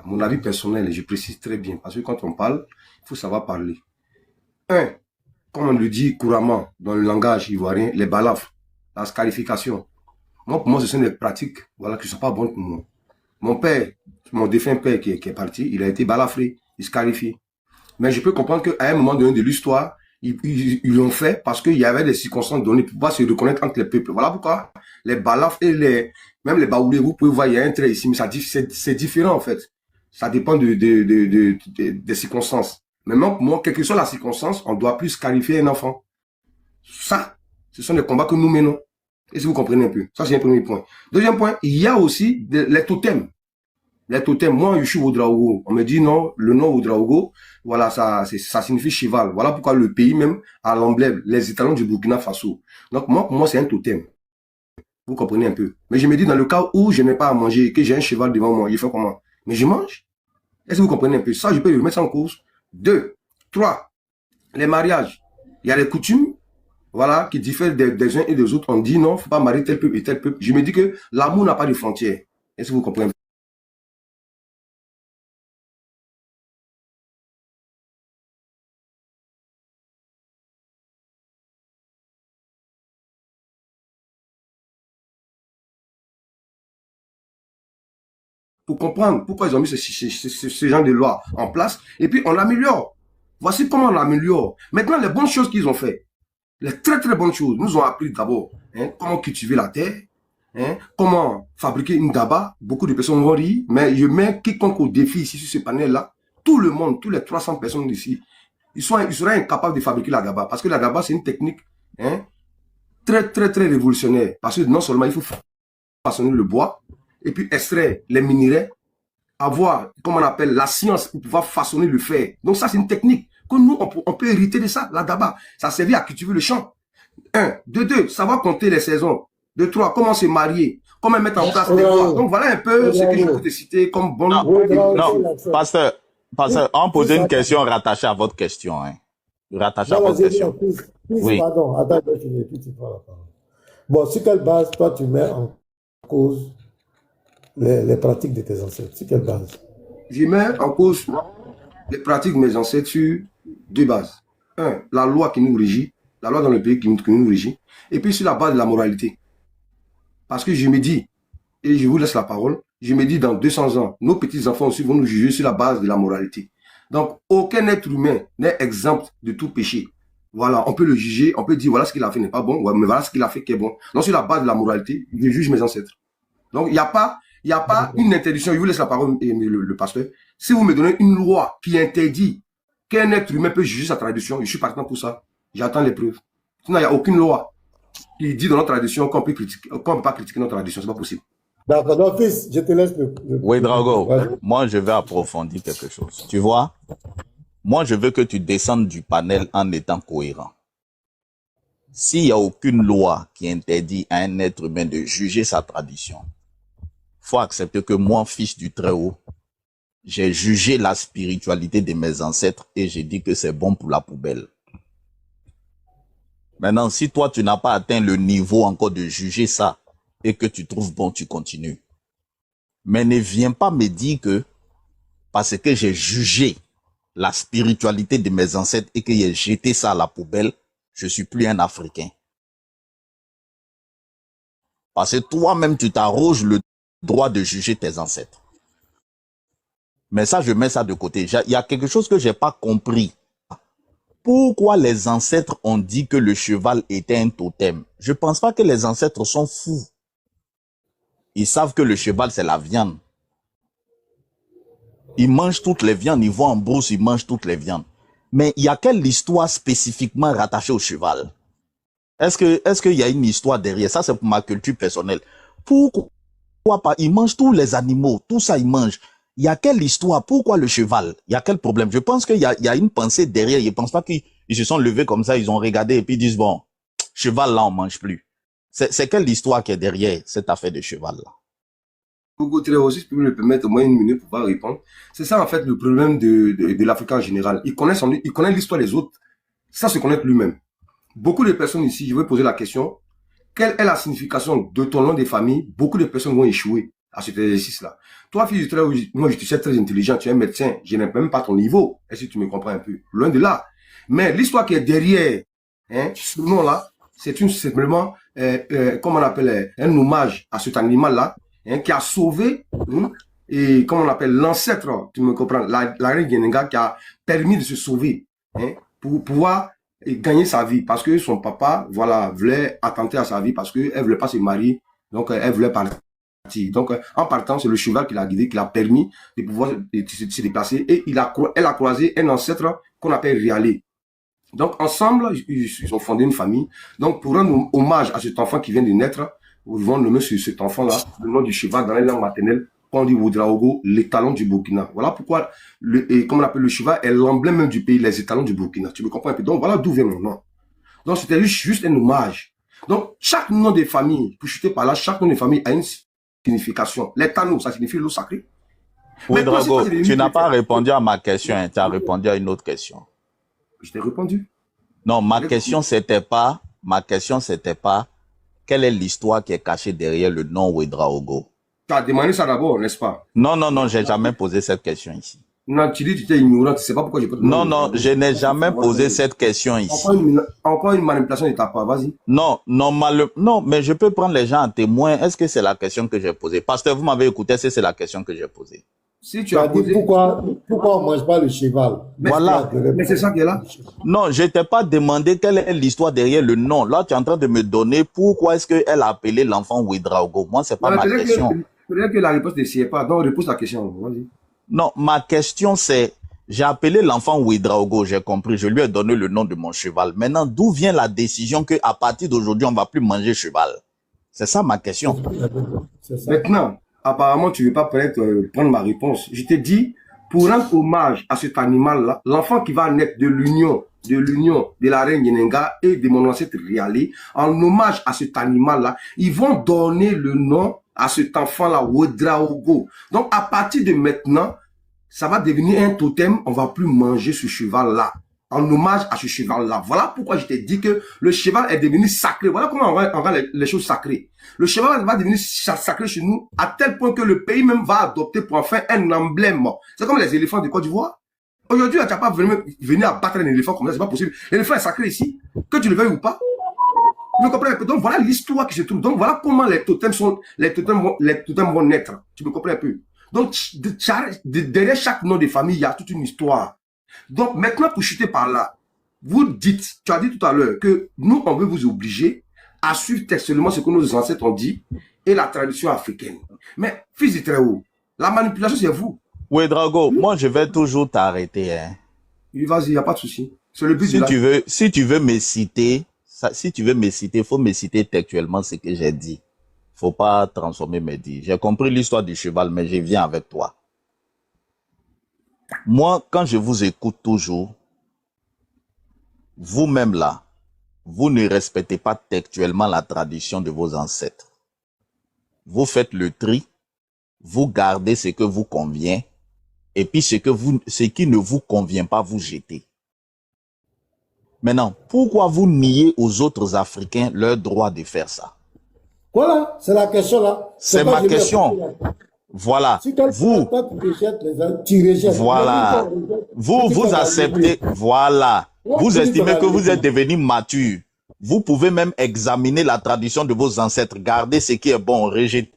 mon avis personnel, et je précise très bien, parce que quand on parle, il faut savoir parler. Un, comme on le dit couramment dans le langage ivoirien, les balafres, la scarification. Moi, pour moi, ce sont des pratiques voilà, qui ne sont pas bonnes pour moi. Mon père, mon défunt père qui est parti, il a été balafré, il scarifié. Mais je peux comprendre qu'à un moment donné de l'histoire, ils l'ont fait parce qu'il y avait des circonstances données pour pouvoir se reconnaître entre les peuples. Voilà pourquoi les balafres et même les baoulés, vous pouvez voir, il y a un trait ici, mais c'est différent en fait. Ça dépend des circonstances. Mais moi, quelle que soit la circonstance, on ne doit plus scarifier un enfant. Ça, ce sont des combats que nous menons. Et si vous comprenez un peu, ça c'est un premier point. Deuxième point, il y a aussi les totems. Les totems, moi je suis Ouedraogo. On me dit non, le nom Ouedraogo, voilà, ça signifie cheval. Voilà pourquoi le pays même a l'emblème, les étalons du Burkina Faso. Donc pour moi c'est un totem. Vous comprenez un peu. Mais je me dis dans le cas où je n'ai pas à manger, que j'ai un cheval devant moi, je fais comment? Mais je mange. Est-ce que vous comprenez un peu? Ça, je peux le mettre en cause. 2, 3, les mariages. Il y a les coutumes, voilà, qui diffèrent des uns et des autres. On dit non, il ne faut pas marier tel peuple et tel peuple. Je me dis que l'amour n'a pas de frontières. Est-ce que vous comprenez? Pour comprendre pourquoi ils ont mis ce genre de loi en place. Et puis, on l'améliore. Voici comment on l'améliore. Maintenant, les bonnes choses qu'ils ont fait, les très très bonnes choses, nous ont appris d'abord comment cultiver la terre, comment fabriquer une gaba. Beaucoup de personnes vont rire, mais je mets quiconque au défi ici sur ce panel-là, tout le monde, tous les 300 personnes d'ici, ils seraient incapables de fabriquer la gaba. Parce que la gaba, c'est une technique très très très révolutionnaire. Parce que non seulement il faut façonner le bois, et puis extraire les minéraux, avoir, comme on appelle, la science pour pouvoir façonner le fer. Donc ça, c'est une technique que nous, on peut hériter de ça, la gaba. Ça servait à cultiver le champ. 1. De 2, savoir compter les saisons. De 3, comment se marier, comment mettre en place des lois. Donc voilà un peu ce que je peux te citer comme bon... Non, pasteur, on posait une question rattachée à votre question. Rattachée à votre question. Oui. Pardon, attends, je finis, puis tu prends la parole. Bon, sur quelle base, toi, tu mets en cause les pratiques de tes ancêtres? Sur quelle base? Je mets en cause les pratiques de mes ancêtres sur 2 bases. 1, la loi qui nous régit, la loi dans le pays qui nous régit, et puis sur la base de la moralité. Parce que je me dis, et je vous laisse la parole, je me dis dans 200 ans, nos petits-enfants aussi vont nous juger sur la base de la moralité. Donc, aucun être humain n'est exempt de tout péché. Voilà, on peut le juger, on peut dire voilà ce qu'il a fait n'est pas bon, mais voilà ce qu'il a fait qui est bon. Donc, sur la base de la moralité, je juge mes ancêtres. Donc, il n'y a pas une interdiction. Je vous laisse la parole, le pasteur. Si vous me donnez une loi qui interdit qu'un être humain peut juger sa tradition, je suis partant pour ça. J'attends les preuves. Sinon, il n'y a aucune loi qui dit dans notre tradition qu'on ne peut pas critiquer notre tradition. Ce n'est pas possible. D'accord, donc fils, je te laisse Oui, Drago, moi je vais approfondir quelque chose. Tu vois, moi je veux que tu descendes du panel en étant cohérent. S'il n'y a aucune loi qui interdit à un être humain de juger sa tradition, faut accepter que moi, fils du Très-Haut, j'ai jugé la spiritualité de mes ancêtres et j'ai dit que c'est bon pour la poubelle. Maintenant, si toi, tu n'as pas atteint le niveau encore de juger ça et que tu trouves bon, tu continues. Mais ne viens pas me dire que parce que j'ai jugé la spiritualité de mes ancêtres et que j'ai jeté ça à la poubelle, je suis plus un Africain. Parce que toi-même, tu t'arroges le droit de juger tes ancêtres. Mais ça, je mets ça de côté. Il y a quelque chose que j'ai pas compris. Pourquoi les ancêtres ont dit que le cheval était un totem? Je pense pas que les ancêtres sont fous. Ils savent que le cheval, c'est la viande. Ils mangent toutes les viandes. Ils vont en brousse, ils mangent toutes les viandes. Mais il y a quelle histoire spécifiquement rattachée au cheval? Est-ce qu'il y a une histoire derrière? Ça, c'est pour ma culture personnelle. Pourquoi pas? Ils mangent tous les animaux. Tout ça, ils mangent. Il y a quelle histoire? Pourquoi le cheval? Il y a quel problème? Je pense qu'il y a une pensée derrière. Je ne pense pas qu'ils se sont levés comme ça, ils ont regardé et puis ils disent, bon, cheval là, on mange plus. C'est quelle histoire qui est derrière cette affaire de cheval là? Beaucoup très aussi, si tu peux me le permettre au moins une minute pour pouvoir répondre. C'est ça en fait le problème de l'Africain en général. Il connaît l'histoire des autres sans se connaître lui-même. Beaucoup de personnes ici, je vais poser la question, quelle est la signification de ton nom de famille? Beaucoup de personnes vont échouer à cet exercice-là. Toi, fils de très, moi, je te sais très intelligent, tu es un médecin, je n'ai même pas ton niveau. Est-ce que tu me comprends un peu? Loin de là. Mais l'histoire qui est derrière, hein, ce nom-là, c'est simplement, comment on appelle, un hommage à cet animal-là, hein, qui a sauvé, et comment on appelle, l'ancêtre, tu me comprends, la reine Yenenga qui a permis de se sauver, hein, pour pouvoir gagner sa vie, parce que son papa, voilà, voulait attenter à sa vie, parce qu'elle voulait pas se marier, donc elle voulait partir. Donc, en partant, c'est le cheval qui l'a guidé, qui l'a permis de pouvoir se déplacer, et elle a croisé un ancêtre qu'on appelle Rialé. Donc, ensemble, ils ont fondé une famille. Donc, pour rendre hommage à cet enfant qui vient de naître, ils vont nommer cet enfant-là le nom du cheval dans les langues maternelles, qu'on dit Ouedraogo, l'étalon du Burkina. Voilà pourquoi, comme on appelle le cheval, est l'emblème même du pays, les étalons du Burkina. Tu me comprends un peu? Donc, voilà d'où vient mon nom. Donc, c'était juste un hommage. Donc, chaque nom de famille, pour chuter par là, chaque nom de famille a une signification. L'étalon, ça signifie l'eau sacrée. Ouedraogo, tu n'as pas répondu à ma question, hein, tu as répondu à une autre question. Je t'ai répondu. Non, ma question, c'était pas, quelle est l'histoire qui est cachée derrière le nom Ouedraogo? Tu as demandé ça d'abord, n'est-ce pas? Non, j'ai jamais posé cette question ici. Non, tu dis que tu es ignorant, tu sais pas pourquoi je peux te demander. Non, je n'ai jamais posé cette question ici. Encore une manipulation de ta part, vas-y. Non, mais je peux prendre les gens en témoin. Est-ce que c'est la question que j'ai posée? Parce que vous m'avez écouté, c'est la question que j'ai posée. Si tu as dit pourquoi on mange pas le cheval? Voilà. Mais c'est ça qui est là. Non, je t'ai pas demandé quelle est l'histoire derrière le nom. Là, tu es en train de me donner pourquoi est-ce qu'elle a appelé l'enfant Ouedraogo. Moi, c'est pas ma question. Peut-être que la réponse ne s'y est pas. Donc, repose la question. Vas-y. Non, ma question c'est, j'ai appelé l'enfant Ouedraogo, j'ai compris, je lui ai donné le nom de mon cheval. Maintenant, d'où vient la décision que à partir d'aujourd'hui, on va plus manger cheval? C'est ça ma question. Maintenant, apparemment, tu ne veux pas prendre ma réponse. Je te dis, pour rendre hommage à cet animal-là, l'enfant qui va naître de l'union de la reine Yenenga et de mon ancêtre Rialé, en hommage à cet animal-là, ils vont donner le nom à cet enfant-là, Ouedraogo. Donc, à partir de maintenant, ça va devenir un totem, on va plus manger ce cheval-là, en hommage à ce cheval-là. Voilà pourquoi je t'ai dit que le cheval est devenu sacré. Voilà comment on rend les choses sacrées. Le cheval va devenir sacré chez nous, à tel point que le pays même va adopter pour en faire un emblème. C'est comme les éléphants de Côte d'Ivoire. Aujourd'hui, tu n'as pas venu abattre un éléphant comme ça, c'est pas possible. L'éléphant est sacré ici, que tu le veuilles ou pas. Vous comprenez? Donc voilà l'histoire qui se trouve. Donc voilà comment les totems vont naître. Tu me comprends un peu? Donc derrière chaque nom de famille, il y a toute une histoire. Donc maintenant, pour chuter par là, vous dites, tu as dit tout à l'heure que nous, on veut vous obliger à suivre textuellement ce que nos ancêtres ont dit et la tradition africaine. Mais fils de très haut, la manipulation, c'est vous. Ouedraogo, moi je vais toujours t'arrêter. Hein. Vas-y, il n'y a pas de souci. C'est le but si tu veux me citer, il faut me citer textuellement ce que j'ai dit. Faut pas transformer mes dits. J'ai compris l'histoire du cheval, mais je viens avec toi. Moi, quand je vous écoute toujours, vous-même là, vous ne respectez pas textuellement la tradition de vos ancêtres. Vous faites le tri, vous gardez ce que vous convient, et puis ce qui ne vous convient pas, vous jetez. Maintenant, pourquoi vous niez aux autres Africains leur droit de faire ça? Voilà, c'est la question là. C'est ma question. Voilà. Si vous rejettes, voilà. Vous acceptez. Voilà. Vous estimez que vous êtes devenu mature. Vous pouvez même examiner la tradition de vos ancêtres, garder ce qui est bon, rejeter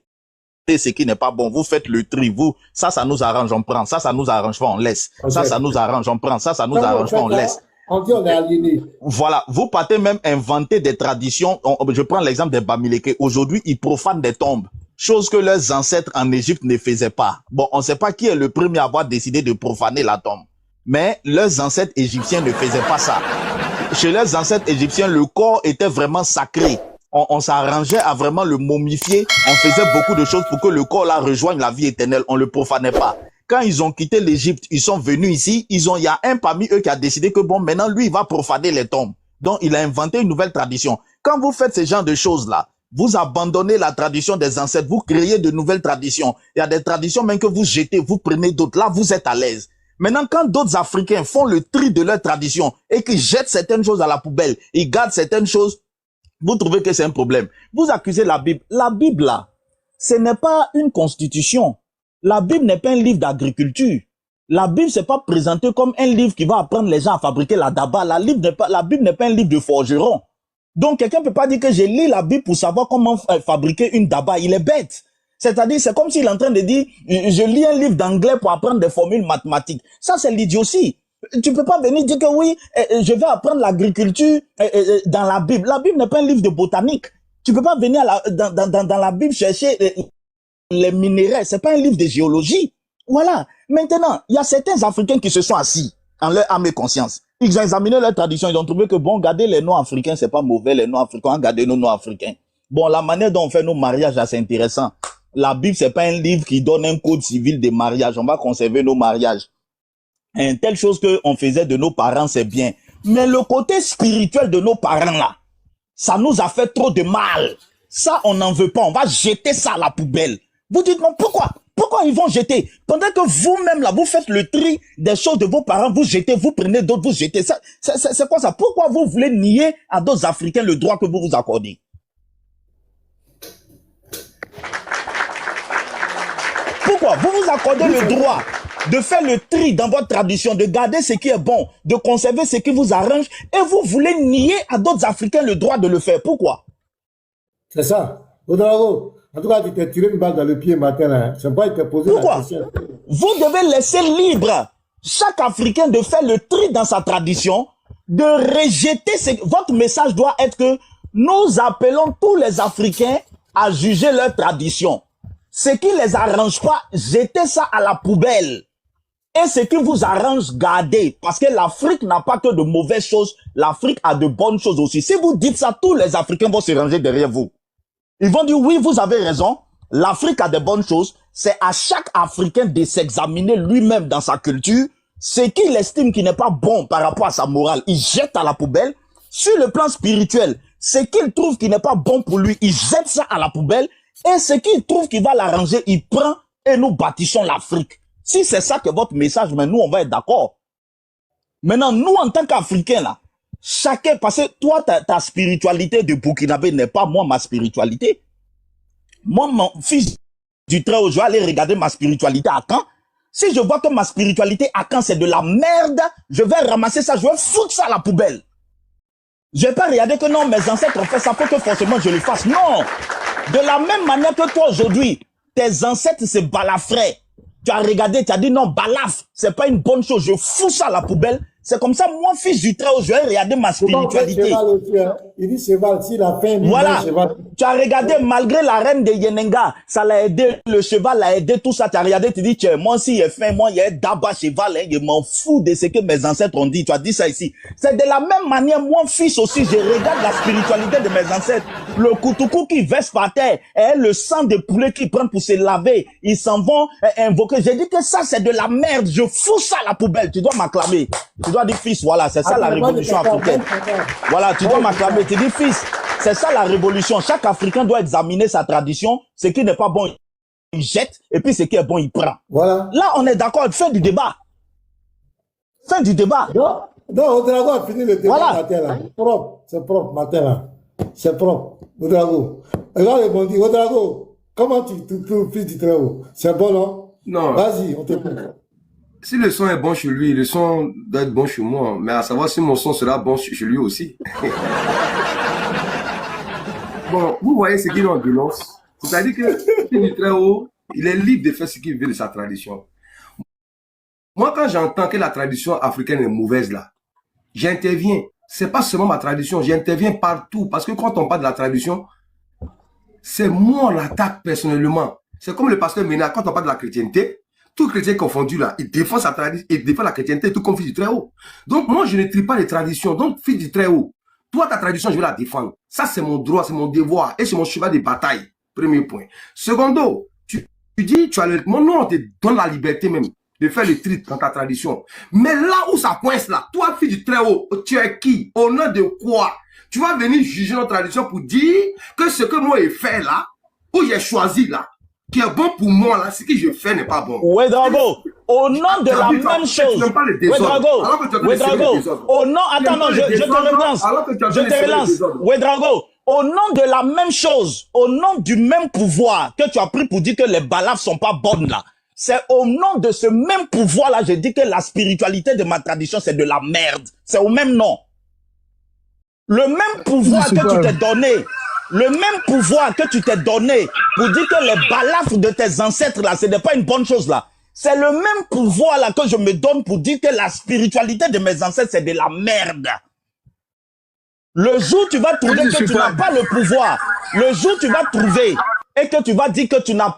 ce qui n'est pas bon. Vous faites le tri. Ça nous arrange, on prend. Ça nous arrange pas, on laisse. Ça nous arrange, on prend. Ça nous arrange pas, on laisse. On dit on est aliéné. Voilà, vous partez même inventer des traditions. Je prends l'exemple des Bamileke. Aujourd'hui, ils profanent des tombes, chose que leurs ancêtres en Égypte ne faisaient pas. Bon, on ne sait pas qui est le premier à avoir décidé de profaner la tombe, mais leurs ancêtres égyptiens ne faisaient pas ça. Chez leurs ancêtres égyptiens, le corps était vraiment sacré. On s'arrangeait à vraiment le momifier. On faisait beaucoup de choses pour que le corps là rejoigne la vie éternelle. On le profanait pas. Quand ils ont quitté l'Égypte, ils sont venus ici, il y a un parmi eux qui a décidé que bon, maintenant, lui, il va profaner les tombes. Donc, il a inventé une nouvelle tradition. Quand vous faites ce genre de choses-là, vous abandonnez la tradition des ancêtres, vous créez de nouvelles traditions. Il y a des traditions même que vous jetez, vous prenez d'autres. Là, vous êtes à l'aise. Maintenant, quand d'autres Africains font le tri de leurs traditions et qu'ils jettent certaines choses à la poubelle, ils gardent certaines choses, vous trouvez que c'est un problème. Vous accusez la Bible. La Bible, là, ce n'est pas une constitution. La Bible n'est pas un livre d'agriculture. La Bible, c'est pas présenté comme un livre qui va apprendre les gens à fabriquer la daba. La Bible n'est pas un livre de forgeron. Donc, quelqu'un peut pas dire que j'ai lu la Bible pour savoir comment fabriquer une daba. Il est bête. C'est-à-dire, c'est comme s'il est en train de dire, je lis un livre d'anglais pour apprendre des formules mathématiques. Ça, c'est l'idiotie. Tu peux pas venir dire que oui, je vais apprendre l'agriculture dans la Bible. La Bible n'est pas un livre de botanique. Tu peux pas venir dans la Bible chercher les minéraux. C'est pas un livre de géologie. Voilà. Maintenant, il y a certains Africains qui se sont assis en leur âme et conscience. Ils ont examiné leur tradition. Ils ont trouvé que bon, garder les noms africains, c'est pas mauvais. Les noms africains, garder nos noms africains. Bon, la manière dont on fait nos mariages, c'est intéressant. La Bible, c'est pas un livre qui donne un code civil des mariages. On va conserver nos mariages. Telle chose que on faisait de nos parents, c'est bien. Mais le côté spirituel de nos parents, là, ça nous a fait trop de mal. Ça, on n'en veut pas. On va jeter ça à la poubelle. Vous dites, non, pourquoi? Pourquoi ils vont jeter? Pendant que vous-même, là, vous faites le tri des choses de vos parents, vous jetez, vous prenez d'autres, vous jetez. C'est quoi ça? Pourquoi vous voulez nier à d'autres Africains le droit que vous vous accordez? Pourquoi? Vous vous accordez le droit de faire le tri dans votre tradition, de garder ce qui est bon, de conserver ce qui vous arrange, et vous voulez nier à d'autres Africains le droit de le faire. Pourquoi? C'est ça. Ouedraogo, en tout cas, tu t'es tiré une balle dans le pied matin, là. C'est pas, il t'a posé la question. Vous devez laisser libre chaque Africain de faire le tri dans sa tradition, de rejeter votre message doit être que nous appelons tous les Africains à juger leur tradition. Ce qui les arrange pas, jetez ça à la poubelle. Et ce qui vous arrange, gardez. Parce que l'Afrique n'a pas que de mauvaises choses. L'Afrique a de bonnes choses aussi. Si vous dites ça, tous les Africains vont se ranger derrière vous. Ils vont dire, oui, vous avez raison. L'Afrique a de bonnes choses. C'est à chaque Africain de s'examiner lui-même dans sa culture. Ce qu'il estime qui n'est pas bon par rapport à sa morale, il jette à la poubelle. Sur le plan spirituel, ce qu'il trouve qui n'est pas bon pour lui, il jette ça à la poubelle. Et ce qu'il trouve qui va l'arranger, il prend et nous bâtissons l'Afrique. Si c'est ça que votre message, mais nous, on va être d'accord. Maintenant, nous, en tant qu'Africains, là, chacun, parce que toi, ta spiritualité de Burkinabé n'est pas moi, ma spiritualité. Moi, mon fils du Très-Haut, je vais aller regarder ma spiritualité à Caen. Si je vois que ma spiritualité à Caen, c'est de la merde, je vais ramasser ça, je vais foutre ça à la poubelle. Je vais pas regarder que non, mes ancêtres ont fait ça, faut que forcément je le fasse. Non! De la même manière que toi aujourd'hui, tes ancêtres se balafraient. Tu as regardé, tu as dit non, balaf, c'est pas une bonne chose, je fous ça à la poubelle. C'est comme ça, moi, fils du Très-Haut, je vais regarder ma spiritualité. Il dit cheval, s'il a faim, voilà. Cheval. Tu as regardé, malgré la reine de Yenenga, ça l'a aidé, le cheval l'a aidé, tout ça. Tu as regardé, tu dis, tiens, moi, s'il est faim, moi, il y a d'abord cheval, hein, je m'en fous de ce que mes ancêtres ont dit. Tu as dit ça ici. C'est de la même manière, moi, fils aussi, je regarde la spiritualité de mes ancêtres. Le koutoukou qui verse par terre, et le sang de poulet qu'ils prennent pour se laver, ils s'en vont invoquer. J'ai dit que ça, c'est de la merde. Je fous ça à la poubelle. Tu dois m'acclamer. Tu dois dire, fils, voilà, c'est ça la révolution africaine. Voilà, tu dois m'acclamer. Tu dis, fils, c'est ça la révolution. Chaque Africain doit examiner sa tradition. Ce qui n'est pas bon, il jette. Et puis ce qui est bon, il prend. Voilà. Là, on est d'accord. Fin du débat. Fin du débat. Non, Ouedraogo a fini le débat matin, là. C'est propre, matin, là. C'est propre. Ouedraogo. Et là, ils m'ont dit, Ouedraogo, comment tu trouves fils du Très-Haut? C'est bon, non? Non. Vas-y, on t'écoute. Si le son est bon chez lui, le son doit être bon chez moi. Mais à savoir si mon son sera bon chez lui aussi. Bon, vous voyez ce qu'il en dénonce. C'est-à-dire que fils du Très-Haut, il est libre de faire ce qu'il veut de sa tradition. Moi, quand j'entends que la tradition africaine est mauvaise, là, j'interviens. C'est pas seulement ma tradition, j'interviens partout. Parce que quand on parle de la tradition, c'est moi on l'attaque personnellement. C'est comme le pasteur Ménard, quand on parle de la chrétienté, tout chrétien confondu là, il défend sa tradition, il défend la chrétienté, tout comme fils du Très-Haut. Donc moi, je ne trie pas les traditions. Donc, fils du Très-Haut, toi, ta tradition, je vais la défendre. Ça, c'est mon droit, c'est mon devoir. Et c'est mon cheval de bataille. Premier point. Secondo, tu dis, moi, non, on te donne la liberté même de faire le tri dans ta tradition. Mais là où ça coince là, toi, fils du Très-Haut, tu es qui? Au nom de quoi? Tu vas venir juger notre tradition pour dire que ce que moi j'ai fait là, ou j'ai choisi là, qui est bon pour moi là, ce que je fais n'est pas bon. Ouedraogo, au nom de la même chose. Ouedraogo, au nom, attends, non, je te relance. Je te relance. Ouedraogo, au nom de la même chose, au nom du même pouvoir que tu as pris pour dire que les balafres sont pas bonnes là, c'est au nom de ce même pouvoir là, je dis que la spiritualité de ma tradition c'est de la merde. C'est au même nom. Le même pouvoir que tu t'es donné, le même pouvoir que tu t'es donné pour dire que les balafres de tes ancêtres là, ce n'est pas une bonne chose là. C'est le même pouvoir là que je me donne pour dire que la spiritualité de mes ancêtres c'est de la merde. Le jour où tu vas trouver que tu n'as pas le pouvoir, le jour où tu vas trouver et que tu vas dire que tu n'as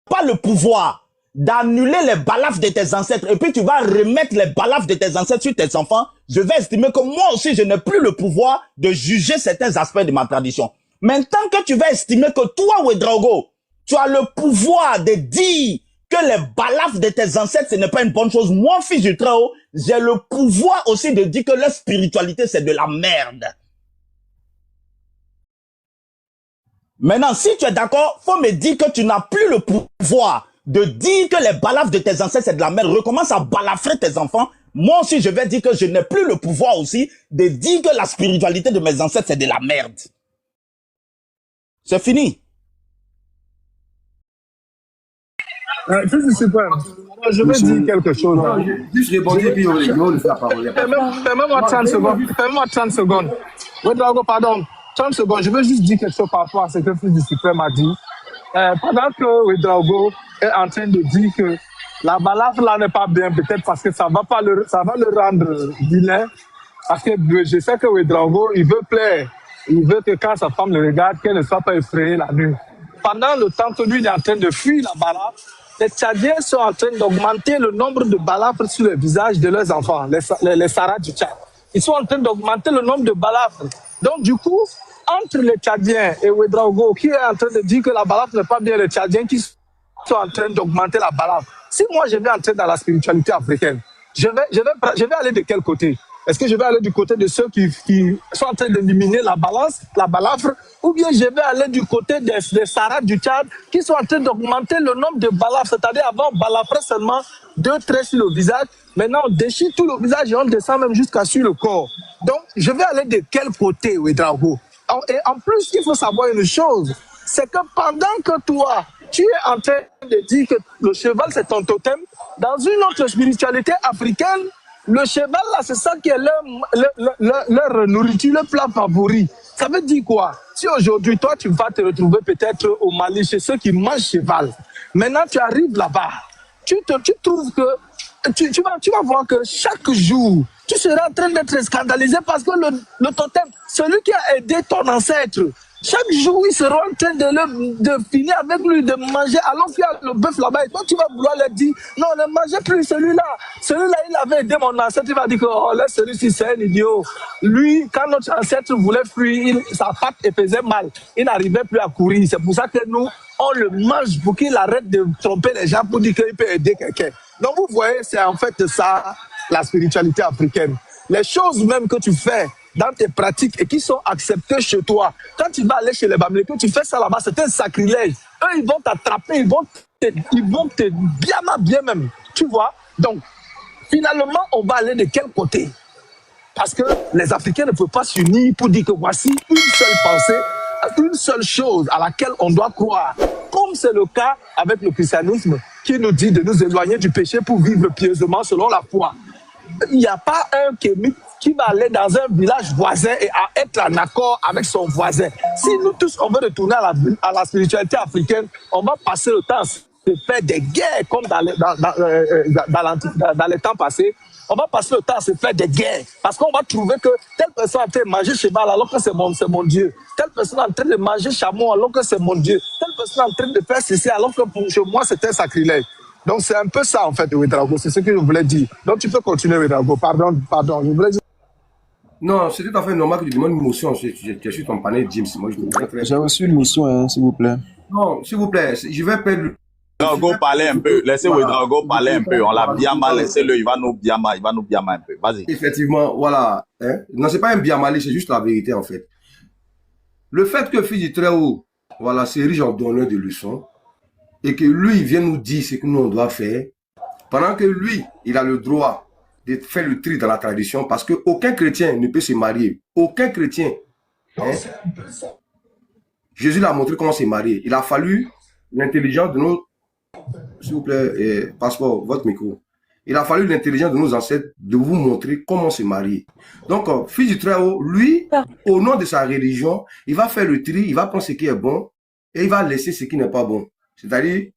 pas le pouvoir d'annuler les balafres de tes ancêtres et puis tu vas remettre les balafres de tes ancêtres sur tes enfants, je vais estimer que moi aussi je n'ai plus le pouvoir de juger certains aspects de ma tradition. Mais tant que tu vas estimer que toi, Ouedraogo, tu as le pouvoir de dire que les balafres de tes ancêtres ce n'est pas une bonne chose, moi, fils du Très-Haut, j'ai le pouvoir aussi de dire que leur spiritualité c'est de la merde. Maintenant, si tu es d'accord, faut me dire que tu n'as plus le pouvoir de dire que les balafres de tes ancêtres c'est de la merde. Recommence à balafrer tes enfants. Moi aussi, je vais dire que je n'ai plus le pouvoir aussi de dire que la spiritualité de mes ancêtres c'est de la merde. C'est fini. Je vais dire quelque chose. Non, juste rebondir puis on le fait la parole. Permets-moi 30 secondes. Permets-moi 30 secondes. Ouedraogo, pardon. 30 secondes. Je veux juste dire quelque chose par rapport à ce que le Fils du Suprême a dit. Pendant que Ouedraogo est en train de dire que la balafre là n'est pas bien, peut-être parce que ça va le rendre vilain. Parce que je sais que Ouedraogo, il veut plaire. Il veut que quand sa femme le regarde, qu'elle ne soit pas effrayée la nuit. Pendant le temps que lui il est en train de fuir la balafre, les Tchadiens sont en train d'augmenter le nombre de balafres sur le visage de leurs enfants, les Saras du Tchad. Ils sont en train d'augmenter le nombre de balafres. Donc du coup, entre les Tchadiens et Ouedraogo, qui est en train de dire que la balafre n'est pas bien, les Tchadiens qui sont en train d'augmenter la balafre. Si moi je vais entrer dans la spiritualité africaine, je vais aller de quel côté? Est-ce que je vais aller du côté de ceux qui sont en train d'éliminer la balafre, ou bien je vais aller du côté des Saras du Tchad qui sont en train d'augmenter le nombre de balafres, c'est-à-dire avant on balafrait seulement 2 traits sur le visage, maintenant on déchire tout le visage et on descend même jusqu'à sur le corps. Donc je vais aller de quel côté, Ouedraogo? Et en plus, il faut savoir une chose, c'est que pendant que toi, tu es en train de dire que le cheval c'est ton totem, dans une autre spiritualité africaine, le cheval là, c'est ça qui est leur nourriture, leur plat favori. Ça veut dire quoi? Si aujourd'hui, toi, tu vas te retrouver peut-être au Mali chez ceux qui mangent cheval. Maintenant, tu arrives là-bas. Tu trouves que tu vas voir que chaque jour, tu seras en train d'être scandalisé parce que le totem, celui qui a aidé ton ancêtre, chaque jour, ils seront en train de finir avec lui, de manger, alors qu'il y a le bœuf là-bas. Et toi, tu vas vouloir leur dire, non, ne mangez plus celui-là. Celui-là, il avait aidé mon ancêtre. Il va dire que, oh, là, celui-ci, c'est un idiot. Lui, quand notre ancêtre voulait fuir, sa patte faisait mal. Il n'arrivait plus à courir. C'est pour ça que nous, on le mange pour qu'il arrête de tromper les gens pour dire qu'il peut aider quelqu'un. Donc, vous voyez, c'est en fait ça, la spiritualité africaine. Les choses même que tu fais dans tes pratiques et qui sont acceptées chez toi. Quand tu vas aller chez les Bamileke, tu fais ça là-bas, c'est un sacrilège. Eux, ils vont t'attraper, ils vont te bien même. Tu vois? Donc, finalement, on va aller de quel côté? Parce que les Africains ne peuvent pas s'unir pour dire que voici une seule pensée, une seule chose à laquelle on doit croire. Comme c'est le cas avec le christianisme qui nous dit de nous éloigner du péché pour vivre pieusement selon la foi. Il n'y a pas un kémite qui va aller dans un village voisin et à être en accord avec son voisin. Si nous tous, on veut retourner à la spiritualité africaine, on va passer le temps à se faire des guerres comme dans les temps passés. On va passer le temps à se faire des guerres parce qu'on va trouver que telle personne est en train de manger cheval alors que c'est mon Dieu. Telle personne est en train de manger chameau alors que c'est mon Dieu. Telle personne est en train de faire ceci alors que pour moi c'est un sacrilège. Donc c'est un peu ça en fait, Ouedraogo, c'est ce que je voulais dire. Donc tu peux continuer, Ouedraogo. Pardon, je voulais dire. Non, c'est tout à fait normal que tu demandes une motion. Je suis ton panel, James. Moi, j'ai reçu une mission, hein, s'il vous plaît. Non, s'il vous plaît, je vais perdre. Ouedraogo parler un peu. Laissez Ouedraogo parler un peu. On l'a bien mal, laissez-le. Il va nous bien mal un peu. Vas-y. Effectivement, voilà. Hein? Non, c'est pas un bien mal, c'est juste la vérité en fait. Le fait que Fils du Très-Haut, voilà, s'érige en donneur de leçons et que lui, il vient nous dire ce que nous on doit faire, pendant que lui, il a le droit de faire le tri dans la tradition parce qu'aucun chrétien ne peut se marier. Aucun chrétien. Hein? Jésus l'a montré comment se marier. Il a fallu l'intelligence de nos... S'il vous plaît, passeport, votre micro. Il a fallu l'intelligence de nos ancêtres de vous montrer comment se marier. Donc, fils du Très-Haut, lui, au nom de sa religion, il va faire le tri, il va prendre ce qui est bon et il va laisser ce qui n'est pas bon. C'est-à-dire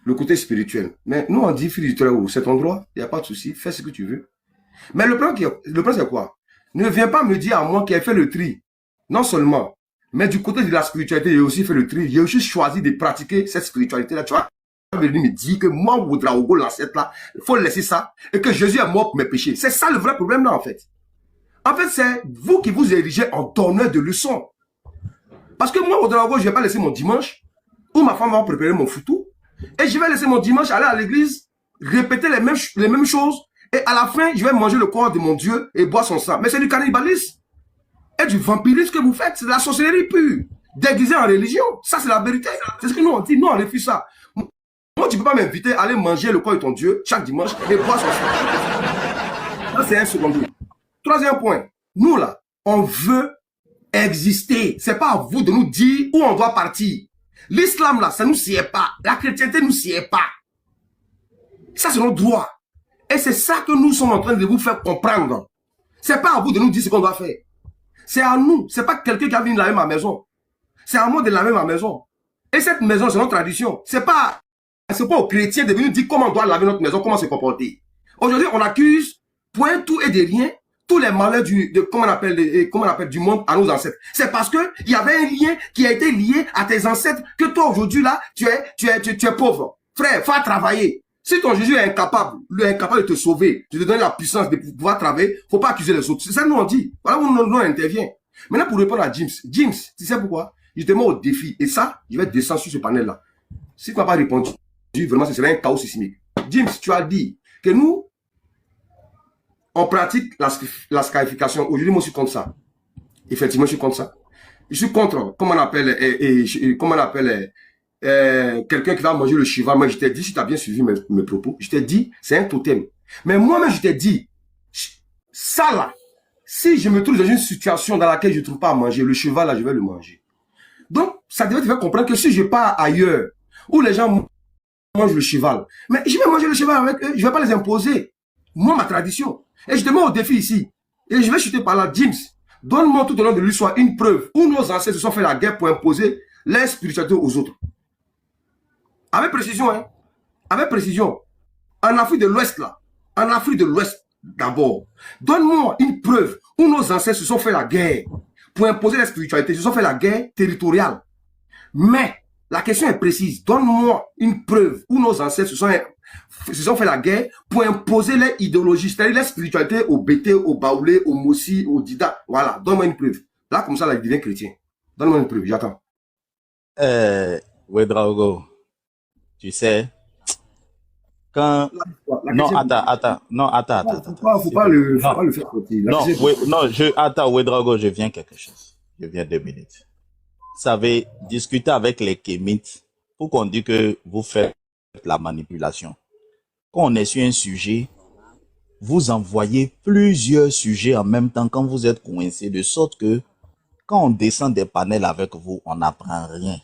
le côté spirituel. Mais nous, on dit, fils du Très-Haut, c'est ton droit, il n'y a pas de souci, fais ce que tu veux. Mais le plan, c'est quoi? Ne viens pas me dire à moi qui ai fait le tri. Non seulement, mais du côté de la spiritualité, j'ai aussi fait le tri. J'ai aussi choisi de pratiquer cette spiritualité-là. Tu vois, venir me dire que moi, Ouedraogo, l'ancêtre là, il faut laisser ça et que Jésus est mort pour mes péchés. C'est ça le vrai problème là, en fait. En fait, c'est vous qui vous érigez en donneur de leçons. Parce que moi, Ouedraogo, je ne vais pas laisser mon dimanche où ma femme va préparer mon foutou et je vais laisser mon dimanche aller à l'église, répéter les mêmes choses et à la fin, je vais manger le corps de mon Dieu et boire son sang. Mais c'est du cannibalisme et du vampirisme que vous faites. C'est de la sorcellerie pure, déguisée en religion. Ça, c'est la vérité. C'est ce que nous on dit. Nous, on refuse ça. Moi, tu ne peux pas m'inviter à aller manger le corps de ton Dieu chaque dimanche et boire son sang. Ça, c'est un second point. Troisième point. Nous, là, on veut exister. Ce n'est pas à vous de nous dire où on doit partir. L'islam, là, ça ne nous sied pas. La chrétienté ne nous sied pas. Ça, c'est notre droit. Et c'est ça que nous sommes en train de vous faire comprendre. Ce n'est pas à vous de nous dire ce qu'on doit faire. C'est à nous. Ce n'est pas quelqu'un qui a venu laver ma maison. C'est à moi de laver ma maison. Et cette maison, c'est notre tradition. C'est pas aux chrétiens de venir dire comment on doit laver notre maison, comment se comporter. Aujourd'hui, on accuse, point tout et de rien, tous les malheurs comment on appelle du monde à nos ancêtres. C'est parce que il y avait un lien qui a été lié à tes ancêtres que toi, aujourd'hui, là, tu es pauvre. Frère, faut travailler. Si ton Jésus est incapable de te sauver, de te donner la puissance de pouvoir travailler, faut pas accuser les autres. C'est ça que nous on dit. Voilà où nous intervient. Maintenant, pour répondre à James. James, tu sais pourquoi? Je te mets au défi. Et ça, je vais descendre sur ce panel-là. Si tu n'as pas répondu, vraiment, ce serait un chaos sismique. James, tu as dit que nous, on pratique la scarification. Aujourd'hui, moi, je suis contre ça. Effectivement, je suis contre ça. Je suis contre, comment on appelle quelqu'un qui va manger le cheval. Moi, je t'ai dit, si tu as bien suivi mes propos, je t'ai dit, c'est un totem. Mais moi-même, je t'ai dit, ça là, si je me trouve dans une situation dans laquelle je ne trouve pas à manger, le cheval là, je vais le manger. Donc, ça devait te faire comprendre que si je pars ailleurs, où les gens mangent le cheval, mais je vais manger le cheval avec eux, je ne vais pas les imposer. Moi, ma tradition. Et je te mets au défi ici. Et je vais chuter par là, James. Donne-moi tout au long de l'histoire une preuve où nos ancêtres se sont fait la guerre pour imposer leur spiritualité aux autres. Avec précision, hein. Avec précision. En Afrique de l'Ouest, là. En Afrique de l'Ouest, d'abord. Donne-moi une preuve où nos ancêtres se sont fait la guerre pour imposer la spiritualité. Ils se sont fait la guerre territoriale. Mais, la question est précise. Donne-moi une preuve où nos ancêtres se sont fait la guerre pour imposer leur idéologie, c'est-à-dire leur spiritualité au Bété, au Baoulé, au Mossi, au Dida. Voilà. Donne-moi une preuve. Là, comme ça, là, il devient chrétien. Donne-moi une preuve. J'attends. Ouedraogo. Tu sais, quand... Non, attends. Faut pas le faire côté. Attends, Ouedraogo, je viens quelque chose. Je viens 2 minutes. Vous savez, discuter avec les Kémites, pour qu'on dise que vous faites la manipulation. Quand on est sur un sujet, vous envoyez plusieurs sujets en même temps quand vous êtes coincé, de sorte que quand on descend des panels avec vous, on n'apprend rien.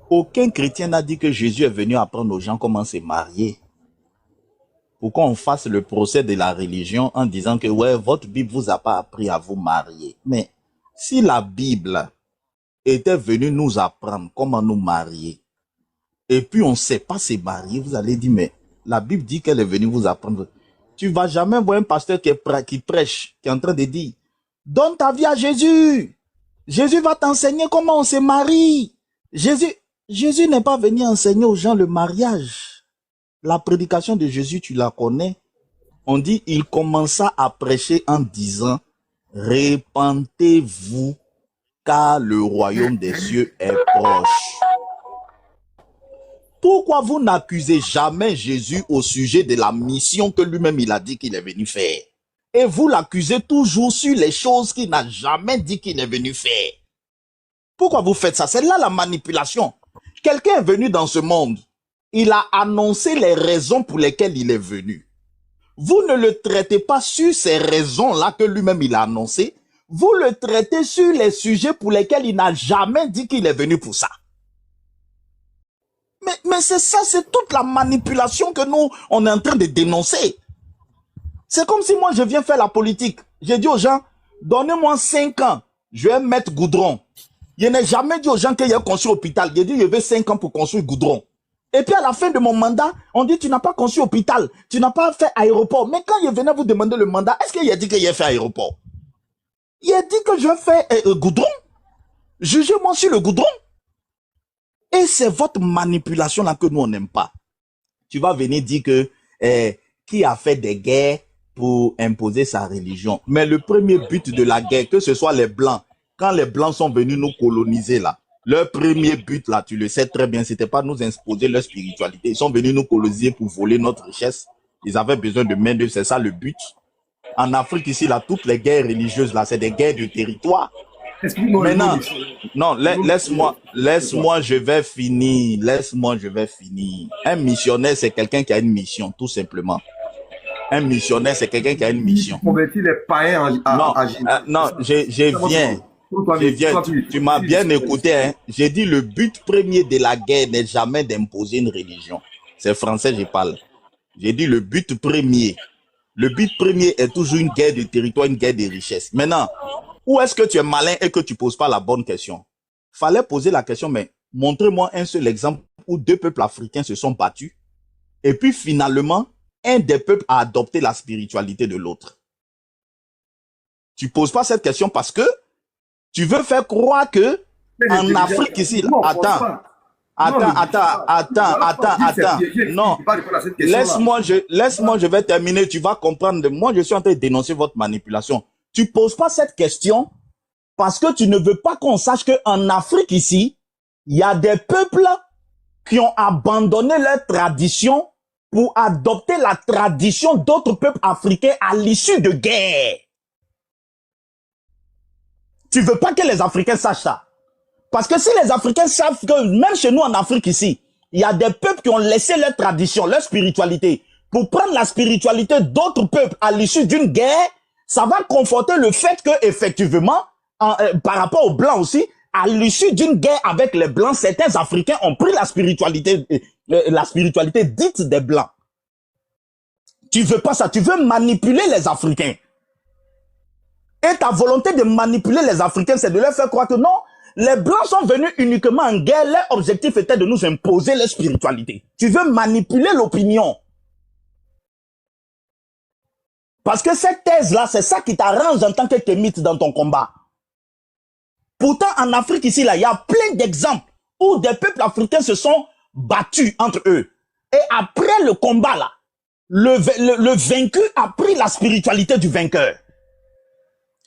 Aucun chrétien n'a dit que Jésus est venu apprendre aux gens comment se marier. Pourquoi on fasse le procès de la religion en disant que ouais, votre Bible vous a pas appris à vous marier. Mais si la Bible était venue nous apprendre comment nous marier, et puis on ne sait pas se marier, vous allez dire, mais la Bible dit qu'elle est venue vous apprendre. Tu vas jamais voir un pasteur qui prêche, qui est en train de dire, donne ta vie à Jésus. Jésus va t'enseigner comment on se marie. Jésus n'est pas venu enseigner aux gens le mariage. La prédication de Jésus, tu la connais. On dit, il commença à prêcher en disant, répentez-vous, car le royaume des cieux est proche. Pourquoi vous n'accusez jamais Jésus au sujet de la mission que lui-même il a dit qu'il est venu faire? Et vous l'accusez toujours sur les choses qu'il n'a jamais dit qu'il est venu faire. Pourquoi vous faites ça? C'est là la manipulation. Quelqu'un est venu dans ce monde. Il a annoncé les raisons pour lesquelles il est venu. Vous ne le traitez pas sur ces raisons-là que lui-même il a annoncé. vous le traitez sur les sujets pour lesquels il n'a jamais dit qu'il est venu pour ça. Mais c'est ça, c'est toute la manipulation que nous, on est en train de dénoncer. C'est comme si moi, je viens faire la politique. J'ai dit aux gens, donnez-moi 5 ans, je vais mettre goudron. Je n'ai jamais dit aux gens qu'il y a construit hôpital. J'ai dit, je veux 5 ans pour construire goudron. Et puis à la fin de mon mandat, on dit, tu n'as pas construit hôpital, tu n'as pas fait aéroport. Mais quand il venait vous demander le mandat, est-ce qu'il a dit qu'il a fait aéroport? Il a dit que je fais goudron. Jugez-moi sur le goudron. Et c'est votre manipulation là que nous on n'aime pas. Tu vas venir dire que qui a fait des guerres pour imposer sa religion. Mais le premier but de la guerre, que ce soit les Blancs, quand les Blancs sont venus nous coloniser là, leur premier but là, tu le sais très bien, c'était pas nous imposer leur spiritualité. Ils sont venus nous coloniser pour voler notre richesse. Ils avaient besoin de main-d'œuvre, c'est ça le but. En Afrique ici là, toutes les guerres religieuses là, c'est des guerres de territoire. Maintenant, non, laisse-moi, je vais finir. Laisse-moi, je vais finir. Un missionnaire, c'est quelqu'un qui a une mission, tout simplement. Un missionnaire, c'est quelqu'un qui a une mission. Convertir les païens non, je viens. Tu m'as bien écouté, hein. J'ai dit le but premier de la guerre n'est jamais d'imposer une religion. C'est français, je parle. J'ai dit le but premier. Le but premier est toujours une guerre de territoire, une guerre de richesse. Maintenant, où est-ce que tu es malin et que tu poses pas la bonne question? Fallait poser la question, mais montrez-moi un seul exemple où 2 peuples africains se sont battus et puis finalement, un des peuples a adopté la spiritualité de l'autre. Tu poses pas cette question parce que tu veux faire croire que en Afrique ici, attends. Non, laisse-moi, je vais terminer. Tu vas comprendre. Moi, je suis en train de dénoncer votre manipulation. Tu poses pas cette question parce que tu ne veux pas qu'on sache qu'en Afrique ici, il y a des peuples qui ont abandonné leur tradition pour adopter la tradition d'autres peuples africains à l'issue de guerre. Tu veux pas que les Africains sachent ça. Parce que si les Africains savent que même chez nous en Afrique ici, il y a des peuples qui ont laissé leur tradition, leur spiritualité, pour prendre la spiritualité d'autres peuples à l'issue d'une guerre, ça va conforter le fait que, effectivement, par rapport aux Blancs aussi, à l'issue d'une guerre avec les Blancs, certains Africains ont pris la spiritualité dite des Blancs. Tu veux pas ça, tu veux manipuler les Africains. Et ta volonté de manipuler les Africains, c'est de leur faire croire que non, les Blancs sont venus uniquement en guerre, leur objectif était de nous imposer leur spiritualité. Tu veux manipuler l'opinion. Parce que cette thèse-là, c'est ça qui t'arrange en tant que kémite dans ton combat. Pourtant, en Afrique ici, là, il y a plein d'exemples où des peuples africains se sont battus entre eux. Et après le combat, là, le vaincu a pris la spiritualité du vainqueur.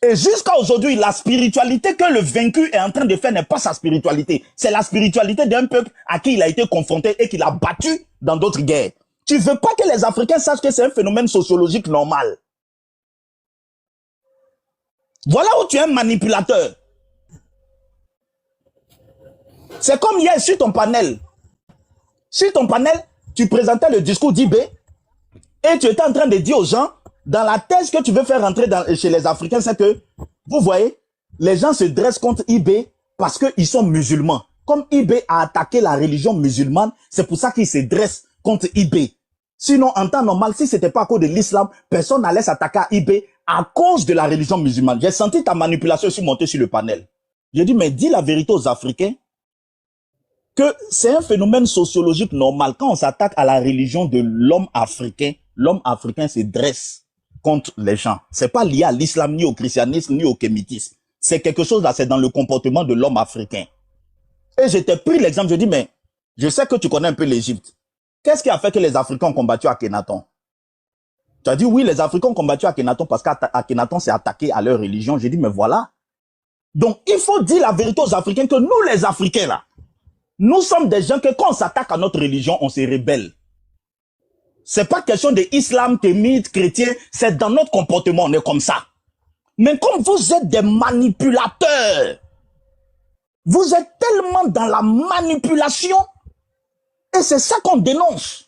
Et jusqu'à aujourd'hui, la spiritualité que le vaincu est en train de faire n'est pas sa spiritualité. C'est la spiritualité d'un peuple à qui il a été confronté et qu'il a battu dans d'autres guerres. Tu veux pas que les Africains sachent que c'est un phénomène sociologique normal. Voilà où tu es un manipulateur. C'est comme hier sur ton panel. Sur ton panel, tu présentais le discours d'IB et tu étais en train de dire aux gens, dans la thèse que tu veux faire rentrer chez les Africains, c'est que, vous voyez, les gens se dressent contre IB parce qu'ils sont musulmans. Comme IB a attaqué la religion musulmane, c'est pour ça qu'ils se dressent contre IB. Sinon, en temps normal, si c'était pas à cause de l'islam, personne n'allait s'attaquer à IB à cause de la religion musulmane. J'ai senti ta manipulation aussi monter sur le panel. J'ai dit, mais dis la vérité aux Africains que c'est un phénomène sociologique normal. Quand on s'attaque à la religion de l'homme africain se dresse contre les gens. C'est pas lié à l'islam, ni au christianisme, ni au kémitisme. C'est quelque chose là, c'est dans le comportement de l'homme africain. Et je t'ai pris l'exemple, je dis, mais je sais que tu connais un peu l'Égypte. Qu'est-ce qui a fait que les Africains ont combattu Akhenaton? Tu as dit, oui, les Africains ont combattu Akhenaton parce qu'Akhenaton s'est attaqué à leur religion. J'ai dit, mais voilà. Donc, il faut dire la vérité aux Africains que nous, les Africains, là, nous sommes des gens que quand on s'attaque à notre religion, on se rébelle. C'est pas question de islam, kémite, chrétien, c'est dans notre comportement, on est comme ça. Mais comme vous êtes des manipulateurs, vous êtes tellement dans la manipulation, et c'est ça qu'on dénonce.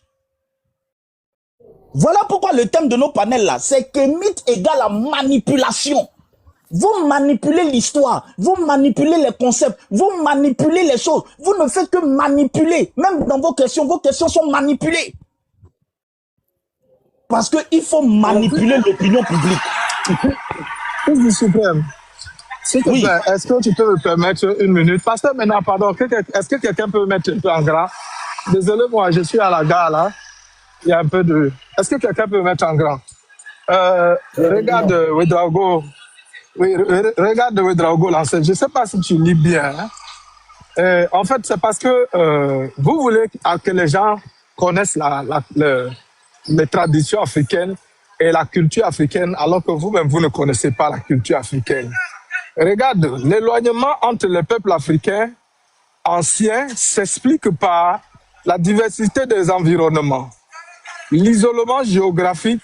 Voilà pourquoi le thème de nos panels là, c'est kémite égale la manipulation. Vous manipulez l'histoire, vous manipulez les concepts, vous manipulez les choses. Vous ne faites que manipuler. Même dans vos questions sont manipulées. Parce qu'il faut manipuler l'opinion publique. Fils du suprême, s'il te plaît, est-ce que tu peux me permettre une minute? Pasteur, maintenant, pardon, est-ce que quelqu'un peut me mettre un peu en grand? Désolé, moi, je suis à la gare, là. Il y a un peu de... Est-ce que quelqu'un peut me mettre en grand? Regarde Ouedraogo. Oui, regarde Ouedraogo, l'ancêtre. Je ne sais pas si tu lis bien. Hein. En fait, c'est parce que vous voulez que les gens connaissent les traditions africaines et la culture africaine, alors que vous-même, vous ne connaissez pas la culture africaine. Regarde, l'éloignement entre les peuples africains anciens s'explique par la diversité des environnements, l'isolement géographique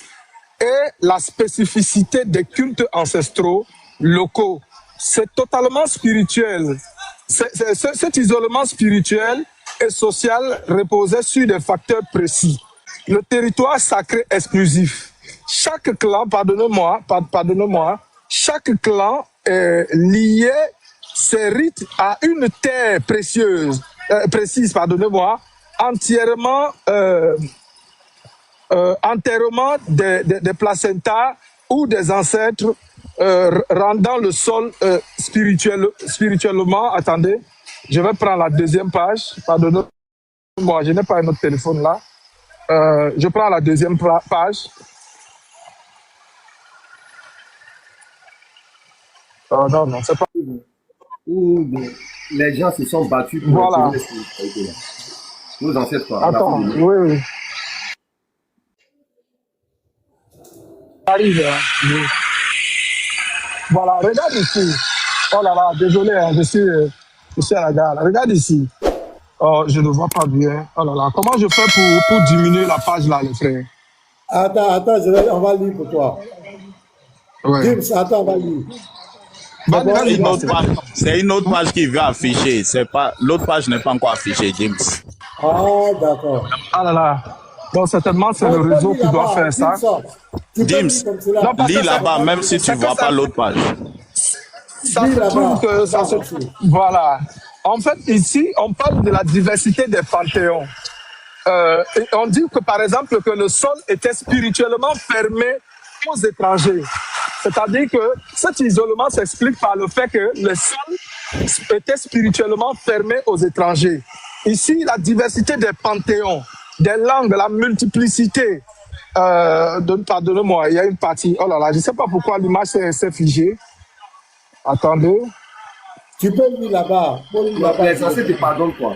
et la spécificité des cultes ancestraux locaux. C'est totalement spirituel. Cet isolement spirituel et social reposait sur des facteurs précis. Le territoire sacré exclusif. Chaque clan, pardonnez-moi, chaque clan liait ses rites à une terre précise, enterrement des placentas ou des ancêtres, rendant le sol spirituellement. Attendez, je vais prendre la deuxième page. Pardonnez-moi, je n'ai pas un autre téléphone là. Je prends la deuxième page. Oh non, c'est pas... Où les gens se sont battus pour voilà. Nos ancêtres. Attends, oui. Arrive, hein. Oui. Voilà, regarde ici. Oh là là, désolé, hein, je suis à la gare. Regarde ici. Oh, je ne vois pas bien. Oh là là, comment je fais pour diminuer la page là, les frères? Attends, on va lire pour toi. Ouais. James, attends, on va lire. C'est une autre page qui veut afficher. L'autre page n'est pas encore affichée, James. Ah, d'accord. Ah là là. Donc, certainement, c'est le réseau qui doit faire ça. James, lis là-bas, même si tu ne vois pas l'autre page. Ça se trouve que ça se... Voilà. En fait, ici, on parle de la diversité des panthéons. Et on dit que, par exemple, que le sol était spirituellement fermé aux étrangers. C'est-à-dire que cet isolement s'explique par le fait que le sol était spirituellement fermé aux étrangers. Ici, la diversité des panthéons, des langues, la multiplicité. Pardonnez-moi, il y a une partie. Oh là là, je ne sais pas pourquoi l'image s'est figée. Attendez. Tu peux lire là-bas. Les ancêtres te pardonnent quoi?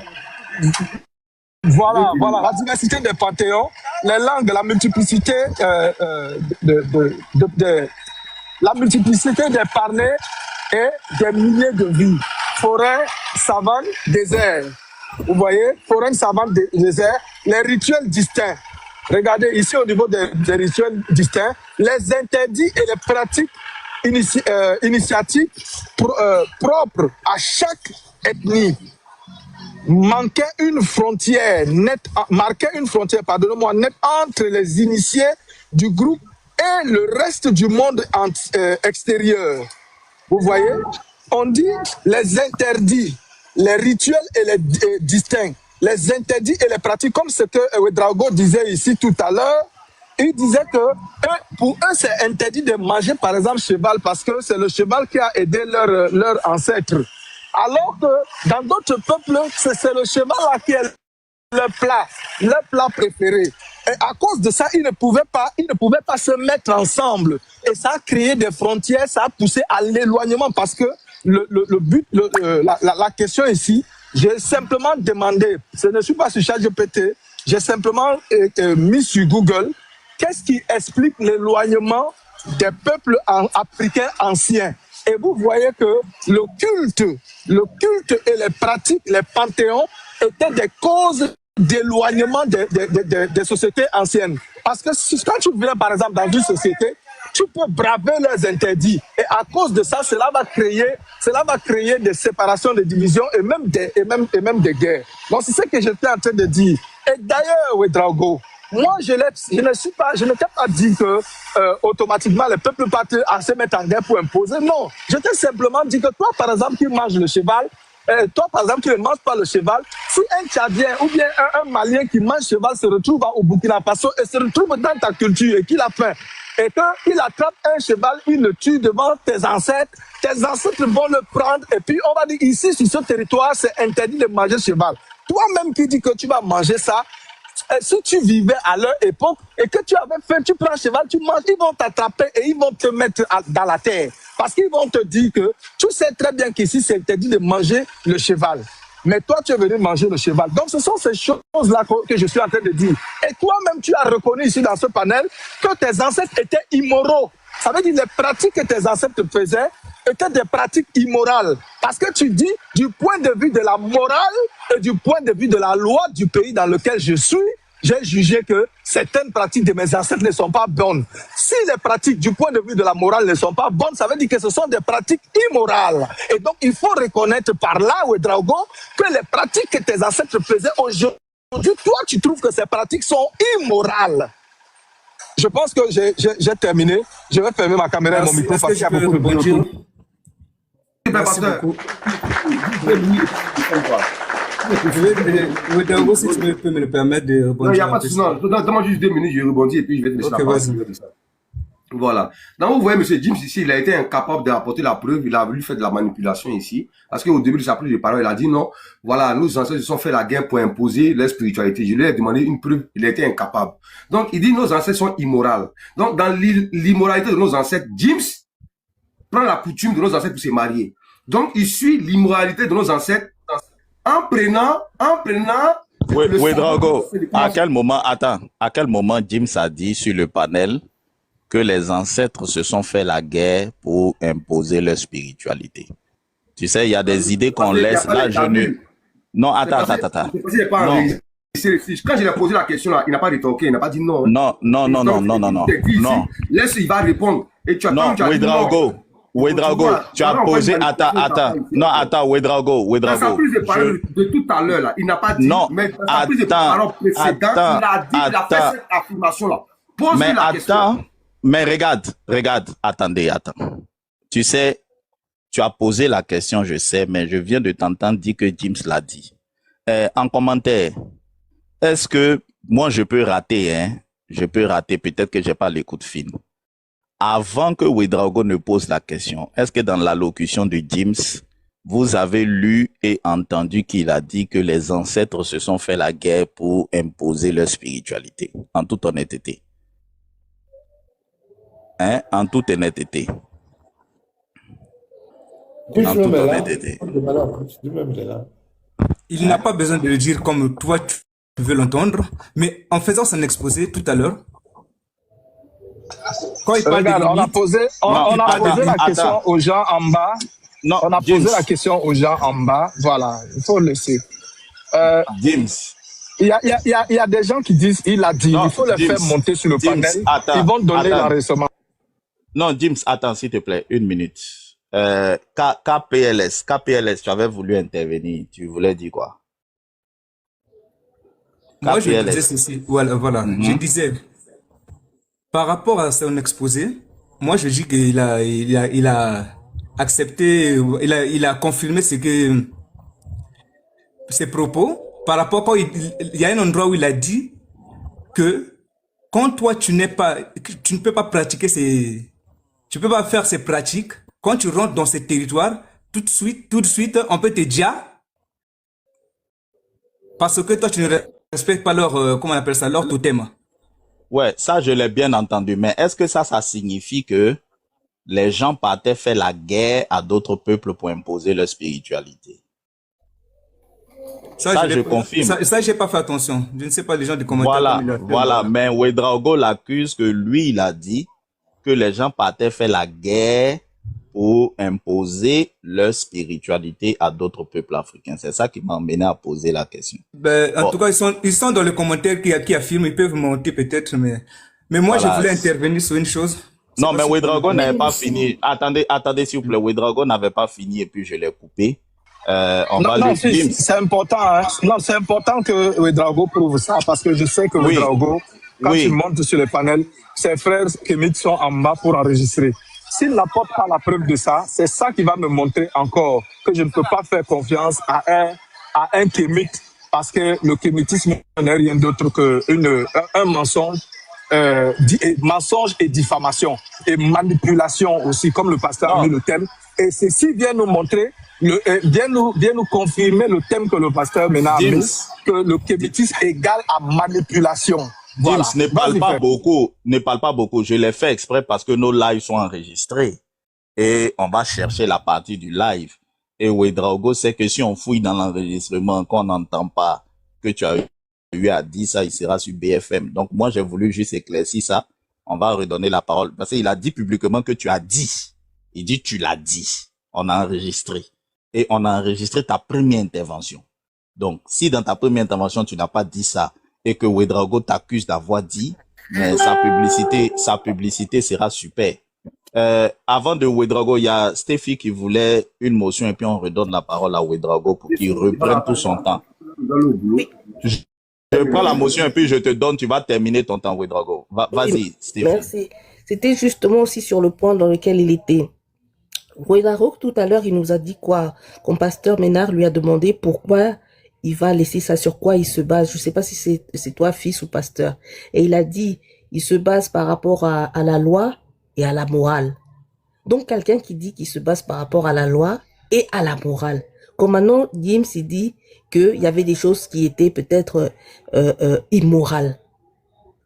Voilà, la diversité des panthéons, les langues, la multiplicité la multiplicité des parners et des milliers de vies. Forêt, savane, désert. Vous voyez, forêt, savane, désert, les rituels distincts. Regardez ici au niveau des rituels distincts, les interdits et les pratiques initiatiques propres à chaque ethnie. Marquait une frontière nette entre les initiés du groupe et le reste du monde extérieur. Vous voyez, on dit les interdits, les rituels et les distincts, les interdits et les pratiques, comme ce que Ouedraogo disait ici tout à l'heure. Il disait que pour eux, c'est interdit de manger, par exemple, cheval, parce que c'est le cheval qui a aidé leur ancêtre. Alors que dans d'autres peuples, c'est le cheval là qui est leur plat préféré. Et à cause de ça, ils ne pouvaient pas se mettre ensemble. Et ça a créé des frontières, ça a poussé à l'éloignement parce que le but, la question ici, j'ai simplement demandé, je ne suis pas sur ChatGPT, j'ai simplement mis sur Google, qu'est-ce qui explique l'éloignement des peuples africains anciens? Et vous voyez que le culte et les pratiques, les panthéons étaient des causes d'éloignement des sociétés anciennes. Parce que quand tu viens par exemple dans une société, tu peux braver leurs interdits. Et à cause de ça, cela va créer des séparations, des divisions et même des guerres. Donc c'est ce que j'étais en train de dire. Et d'ailleurs, Ouedraogo, Moi, je ne t'ai pas dit que automatiquement les peuples partent à se mettre en guerre pour imposer. Non, je t'ai simplement dit que toi, par exemple, qui manges le cheval, toi, par exemple, qui ne manges pas le cheval, si un Tchadien ou bien un Malien qui mange cheval se retrouve au Burkina Faso et se retrouve dans ta culture et qu'il a faim, et qu'il attrape un cheval, il le tue devant tes ancêtres vont le prendre et puis on va dire ici, sur ce territoire, c'est interdit de manger cheval. Toi-même qui dis que tu vas manger ça, si tu vivais à leur époque et que tu avais faim, tu prends un cheval, tu manges, ils vont t'attraper et ils vont te mettre dans la terre. Parce qu'ils vont te dire que tu sais très bien qu'ici, c'est interdit de manger le cheval. Mais toi, tu es venu manger le cheval. Donc, ce sont ces choses-là que je suis en train de dire. Et toi-même, tu as reconnu ici dans ce panel que tes ancêtres étaient immoraux. Ça veut dire que les pratiques que tes ancêtres faisaient étaient des pratiques immorales. Parce que tu dis, du point de vue de la morale et du point de vue de la loi du pays dans lequel je suis, j'ai jugé que certaines pratiques de mes ancêtres ne sont pas bonnes. Si les pratiques du point de vue de la morale ne sont pas bonnes, ça veut dire que ce sont des pratiques immorales. Et donc, il faut reconnaître par là, Ouedraogo, que les pratiques que tes ancêtres faisaient aujourd'hui, toi, tu trouves que ces pratiques sont immorales. Je pense que j'ai terminé. Je vais fermer ma caméra et mon micro parce qu'il y a beaucoup de bruit. Merci beaucoup. Ouedraogo, si tu peux me le permettre de rebondir. Non, il n'y a pas de souci. Donne-moi juste 2 minutes, je rebondis et puis je vais te laisser la parole. Voilà. Donc, vous voyez, M. James ici, il a été incapable d'apporter la preuve. Il a voulu faire de la manipulation ici. Parce qu'au début de sa prise de parole, il a dit non. Voilà, nos ancêtres se sont fait la guerre pour imposer leur spiritualité. Je lui ai demandé une preuve. Il a été incapable. Donc, il dit nos ancêtres sont immoraux. Donc, dans l'immoralité de nos ancêtres, James prend la coutume de nos ancêtres pour se marier. Donc, il suit l'immoralité de nos ancêtres en prenant. Ouedraogo, à quel moment James a dit sur le panel que les ancêtres se sont fait la guerre pour imposer leur spiritualité? Tu sais, il y a des idées qu'on laisse. Là, je ne... Non, attends. Non. Quand je lui ai posé la question, là, il n'a pas rétorqué, il n'a pas dit non. Non. Laisse, il va répondre. Et tu as non, Ouedraogo, tu as posé... Attends, Ouedraogo. Dans sa prise de parole de tout à l'heure, là, il n'a pas dit... Non, mais dans sa prise de parole précédente, il a fait cette affirmation-là. Pose-lui la question. Mais regarde, attendez. Tu sais, tu as posé la question, je sais, mais je viens de t'entendre dire que James l'a dit. En commentaire, est-ce que moi je peux rater, peut-être que j'ai pas l'écoute fine. Avant que Ouedraogo ne pose la question, est-ce que dans l'allocution de James, vous avez lu et entendu qu'il a dit que les ancêtres se sont fait la guerre pour imposer leur spiritualité, en toute honnêteté? En toute honnêteté. Il n'a pas besoin de le dire comme toi tu veux l'entendre, mais en faisant son exposé tout à l'heure, quand il parle on a posé la question aux gens en bas. Non, on a posé la question aux gens en bas. Voilà, il faut le laisser. James. Il y a des gens qui disent il a dit. Non, il faut les faire monter sur le panel. Ils vont donner la récemment. Non, James, attends, s'il te plaît, 1 minute. KPLS, tu avais voulu intervenir. Tu voulais dire quoi? Moi, je disais ceci. Voilà. Je disais, par rapport à son exposé, moi, je dis qu'il a accepté, il a confirmé ses propos. Par rapport, quand il y a un endroit où il a dit que quand toi, tu ne peux pas pratiquer tu peux pas faire ces pratiques. Quand tu rentres dans ces territoires, tout de suite, on peut te dire parce que toi, tu ne respectes pas leur, comment on appelle ça, leur totem. Ouais, ça, je l'ai bien entendu. Mais est-ce que ça signifie que les gens partaient faire la guerre à d'autres peuples pour imposer leur spiritualité? Ça, je confirme. Ça, j'ai pas fait attention. Je ne sais pas les gens des commentaires. Voilà. Mais Ouedraogo l'accuse que lui, il a dit que les gens partaient faire la guerre pour imposer leur spiritualité à d'autres peuples africains. C'est ça qui m'a amené à poser la question. En tout cas, ils sont dans les commentaires qui affirment, ils peuvent monter peut-être, mais moi, voilà. Je voulais intervenir sur une chose. Non, mais Ouedraogo n'avait pas fini. Attendez, s'il vous plaît. Ouedraogo n'avait pas fini et puis je l'ai coupé. C'est important. Hein. Non, c'est important que Ouedraogo prouve ça parce que je sais que Ouedraogo quand Oui. tu montes sur le panel, ses frères kémites sont en bas pour enregistrer. S'il n'apporte pas la preuve de ça, c'est ça qui va me montrer encore que je ne peux pas faire confiance à un kémite, parce que le kémitisme n'est rien d'autre qu'un mensonge, mensonge et diffamation, et manipulation aussi, comme le pasteur a mis le thème. Et ceci vient nous montrer, vient nous confirmer le thème que le pasteur Ménard a mis, que le kémitisme égale à manipulation. Voilà. James, ne parle pas beaucoup. Je l'ai fait exprès parce que nos lives sont enregistrés. Et on va chercher la partie du live. Et Ouedraogo sait que si on fouille dans l'enregistrement, qu'on n'entend pas que tu as eu à dire ça, il sera sur BFM. Donc moi, j'ai voulu juste éclaircir ça. On va redonner la parole. Parce qu'il a dit publiquement que tu as dit. Il dit tu l'as dit. On a enregistré. Et on a enregistré ta première intervention. Donc, si dans ta première intervention, tu n'as pas dit ça, et que Ouedraogo t'accuse d'avoir dit, mais sa publicité sera super. Avant de Ouedraogo, il y a Stéphie qui voulait une motion et puis on redonne la parole à Ouedraogo pour qu'il reprenne tout son temps. Je prends la motion et puis je te donne, tu vas terminer ton temps, Ouedraogo. Vas-y, Stéphie. Merci. C'était justement aussi sur le point dans lequel il était. Ouedraogo, tout à l'heure, il nous a dit quoi? Quand pasteur Ménard lui a demandé pourquoi il va laisser ça, sur quoi il se base. Je sais pas si c'est toi, fils ou pasteur. Et il a dit, il se base par rapport à la loi et à la morale. Donc, quelqu'un qui dit qu'il se base par rapport à la loi et à la morale. Comme maintenant, James, il dit qu'il y avait des choses qui étaient peut-être immorales.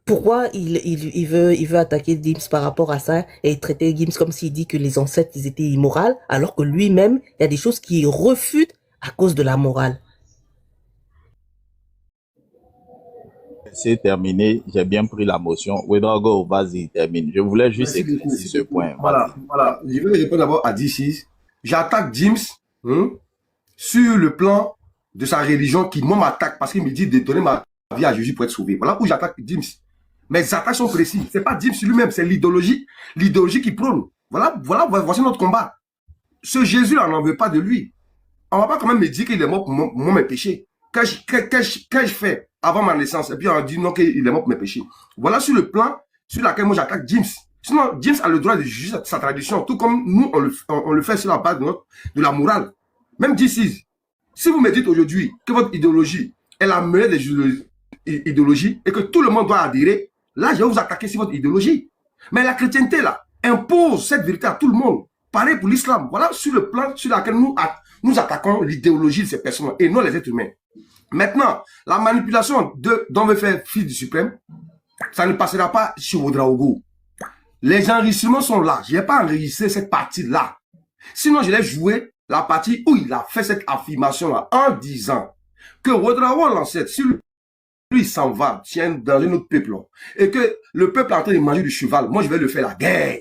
Pourquoi il veut attaquer Gims par rapport à ça et traiter Gims comme s'il dit que les ancêtres, ils étaient immoraux, alors que lui-même, il y a des choses qu'il refute à cause de la morale. C'est terminé, j'ai bien pris la motion. Ouedraogo, vas-y, termine. Je voulais juste éclaircir ce point. Voilà. Je vais répondre d'abord à D6. J'attaque James sur le plan de sa religion qui, moi, m'attaque parce qu'il me dit de donner ma vie à Jésus pour être sauvé. Voilà où j'attaque James. Mes attaques sont précises. C'est pas James lui-même, c'est l'idéologie qui prône. Voici notre combat. Ce Jésus, on n'en veut pas de lui. On va pas quand même me dire qu'il est mort pour mes péchés. Qu'ai-je fait avant ma naissance? Et puis on dit non, qu'il est mort pour mes péchés. Voilà sur le plan sur lequel moi j'attaque James. Sinon, James a le droit de juger sa tradition, tout comme nous, on le fait sur la base de la morale. Même d'ici, si vous me dites aujourd'hui que votre idéologie est la meilleure des idéologies et que tout le monde doit adhérer, là, je vais vous attaquer sur votre idéologie. Mais la chrétienté, là, impose cette vérité à tout le monde. Pareil pour l'islam. Voilà sur le plan sur lequel nous attaquons l'idéologie de ces personnes et non les êtres humains. Maintenant, la manipulation dont veut faire fils du suprême, ça ne passera pas chez Ouedraogo. Les enregistrements sont là. Je n'ai pas enregistré cette partie-là. Sinon, je l'ai joué la partie où il a fait cette affirmation-là en disant que Ouedraogo, l'ancêtre, si lui s'en va, tient dans un autre peuple, et que le peuple est en train de manger du cheval, moi je vais le faire la guerre.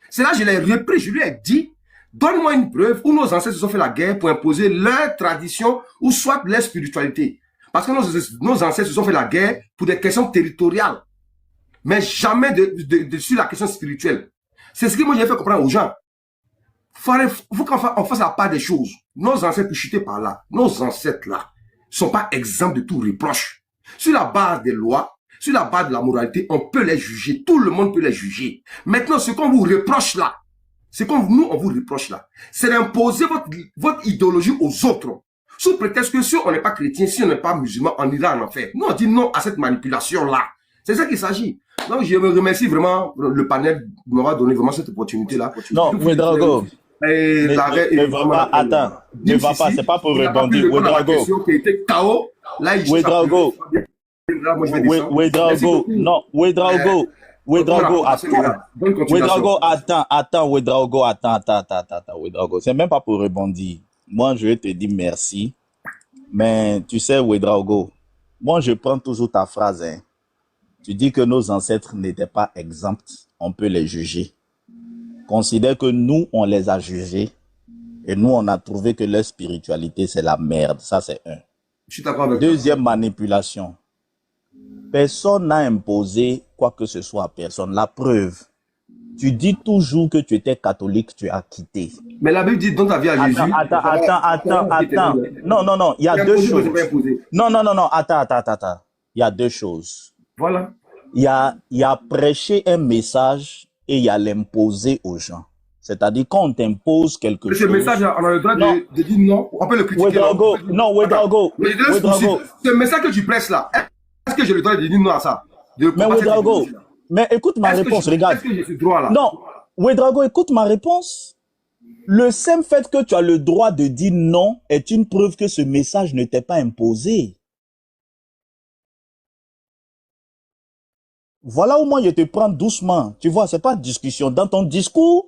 C'est là que je l'ai repris, je lui ai dit, donne-moi une preuve où nos ancêtres se sont fait la guerre pour imposer leur tradition ou soit leur spiritualité. Parce que nos ancêtres se sont fait la guerre pour des questions territoriales, mais jamais sur la question spirituelle. C'est ce que moi j'ai fait comprendre aux gens. Il faut qu'on fasse la part des choses. Nos ancêtres chutés par là, nos ancêtres là, sont pas exempts de tout reproche. Sur la base des lois, sur la base de la moralité, on peut les juger. Tout le monde peut les juger. Maintenant, ce qu'on vous reproche là, ce qu'on nous, on vous reproche là, c'est d'imposer votre idéologie aux autres. Sous prétexte que si on n'est pas chrétien, si on n'est pas musulman, on ira en enfer. Nous, on dit non à cette manipulation-là. C'est ça qu'il s'agit. Donc, je me remercie vraiment le panel de m'avoir donné vraiment cette opportunité-là. Non, Ouedraogo. Ne va pas, attends. Ne va pas, c'est pas pour rebondir. Ouedraogo. Ouedraogo. Ouedraogo. Non, Ouedraogo. Ouedraogo, attends, Ouedraogo, Ouedraogo. C'est même pas pour rebondir. Moi, je vais te dire merci. Mais tu sais, Ouedraogo, moi, je prends toujours ta phrase. Hein. Tu dis que nos ancêtres n'étaient pas exempts. On peut les juger. Considère que nous, on les a jugés. Et nous, on a trouvé que leur spiritualité, c'est la merde. Ça, c'est un. Je suis d'accord avec Deuxième manipulation. Personne n'a imposé quoi que ce soit à personne. La preuve, tu dis toujours que tu étais catholique, tu as quitté. Mais la Bible dit dans ta vie à Jésus. Attends. Non, il y a deux choses. Non, attends. Il y a deux choses. Voilà. Il y a prêcher un message et il y a l'imposer aux gens. C'est-à-dire, quand on t'impose quelque Ce chose... message, on a le droit de dire non. On peut le critiquer. Ouedraogo, non, Ouedraogo. Ce message que tu presses là, est-ce que j'ai le droit de dire non à ça? Mais Ouedraogo, mais écoute ma réponse, regarde. Est-ce que j'ai ce droit-là? Non, Ouedraogo, écoute ma réponse. Le simple fait que tu as le droit de dire non est une preuve que ce message ne t'est pas imposé. Voilà où moi je te prends doucement. Tu vois, c'est pas discussion. Dans ton discours,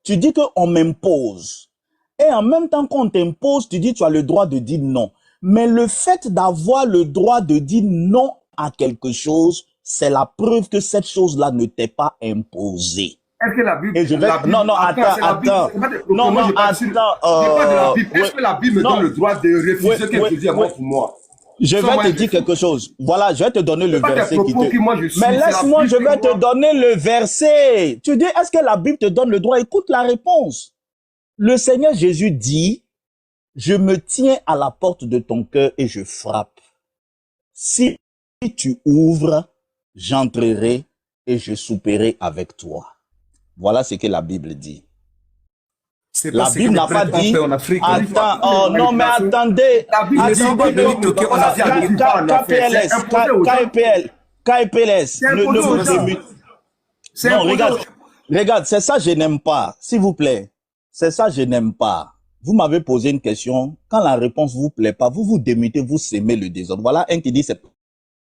tu dis qu'on m'impose. Et en même temps qu'on t'impose, tu dis tu as le droit de dire non. Mais le fait d'avoir le droit de dire non à quelque chose, c'est la preuve que cette chose-là ne t'est pas imposée. Est-ce que la Bible... Et je vais... Non, attends. Non, attends. Est-ce que la Bible me donne le droit de refuser ce que je dis à moi pour moi? Je vais te dire quelque chose. Voilà, je vais te donner le verset qui te... Mais laisse-moi, je vais te donner le verset. Tu dis, est-ce que la Bible te donne le droit? Écoute la réponse. Le Seigneur Jésus dit, je me tiens à la porte de ton cœur et je frappe. Si tu ouvres, j'entrerai et je souperai avec toi. Voilà ce que la Bible dit. La Bible n'a pas dit. Attends, oh non, mais attendez. KPLS, ne vous démutez. Non, regarde, c'est ça que je n'aime pas. S'il vous plaît, c'est ça que je n'aime pas. Vous m'avez posé une question. Quand la réponse vous plaît pas, vous vous démutez, vous sémez le désordre. Voilà un qui dit c'est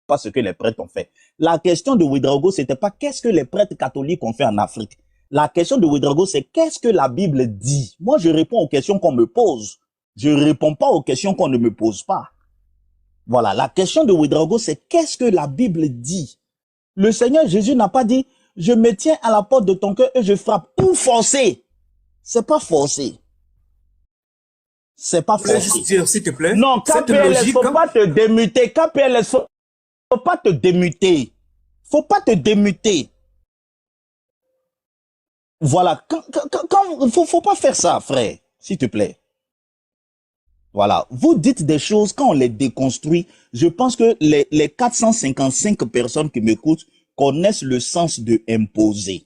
pas ce que les prêtres ont fait. La question de Ouedraogo, c'était pas qu'est-ce que les prêtres catholiques ont fait en Afrique. La question de Ouedraogo, c'est qu'est-ce que la Bible dit? Moi, je réponds aux questions qu'on me pose. Je ne réponds pas aux questions qu'on ne me pose pas. Voilà, la question de Ouedraogo, c'est qu'est-ce que la Bible dit? Le Seigneur Jésus n'a pas dit, je me tiens à la porte de ton cœur et je frappe pour forcer. C'est pas forcé. C'est pas forcé. S'il te plaît. Non, KPLS, faut pas te démuter. KPLS, faut pas te démuter. Faut pas te démuter. Voilà, faut pas faire ça, frère, s'il te plaît. Voilà, vous dites des choses, quand on les déconstruit, je pense que les 455 personnes qui m'écoutent connaissent le sens de imposer.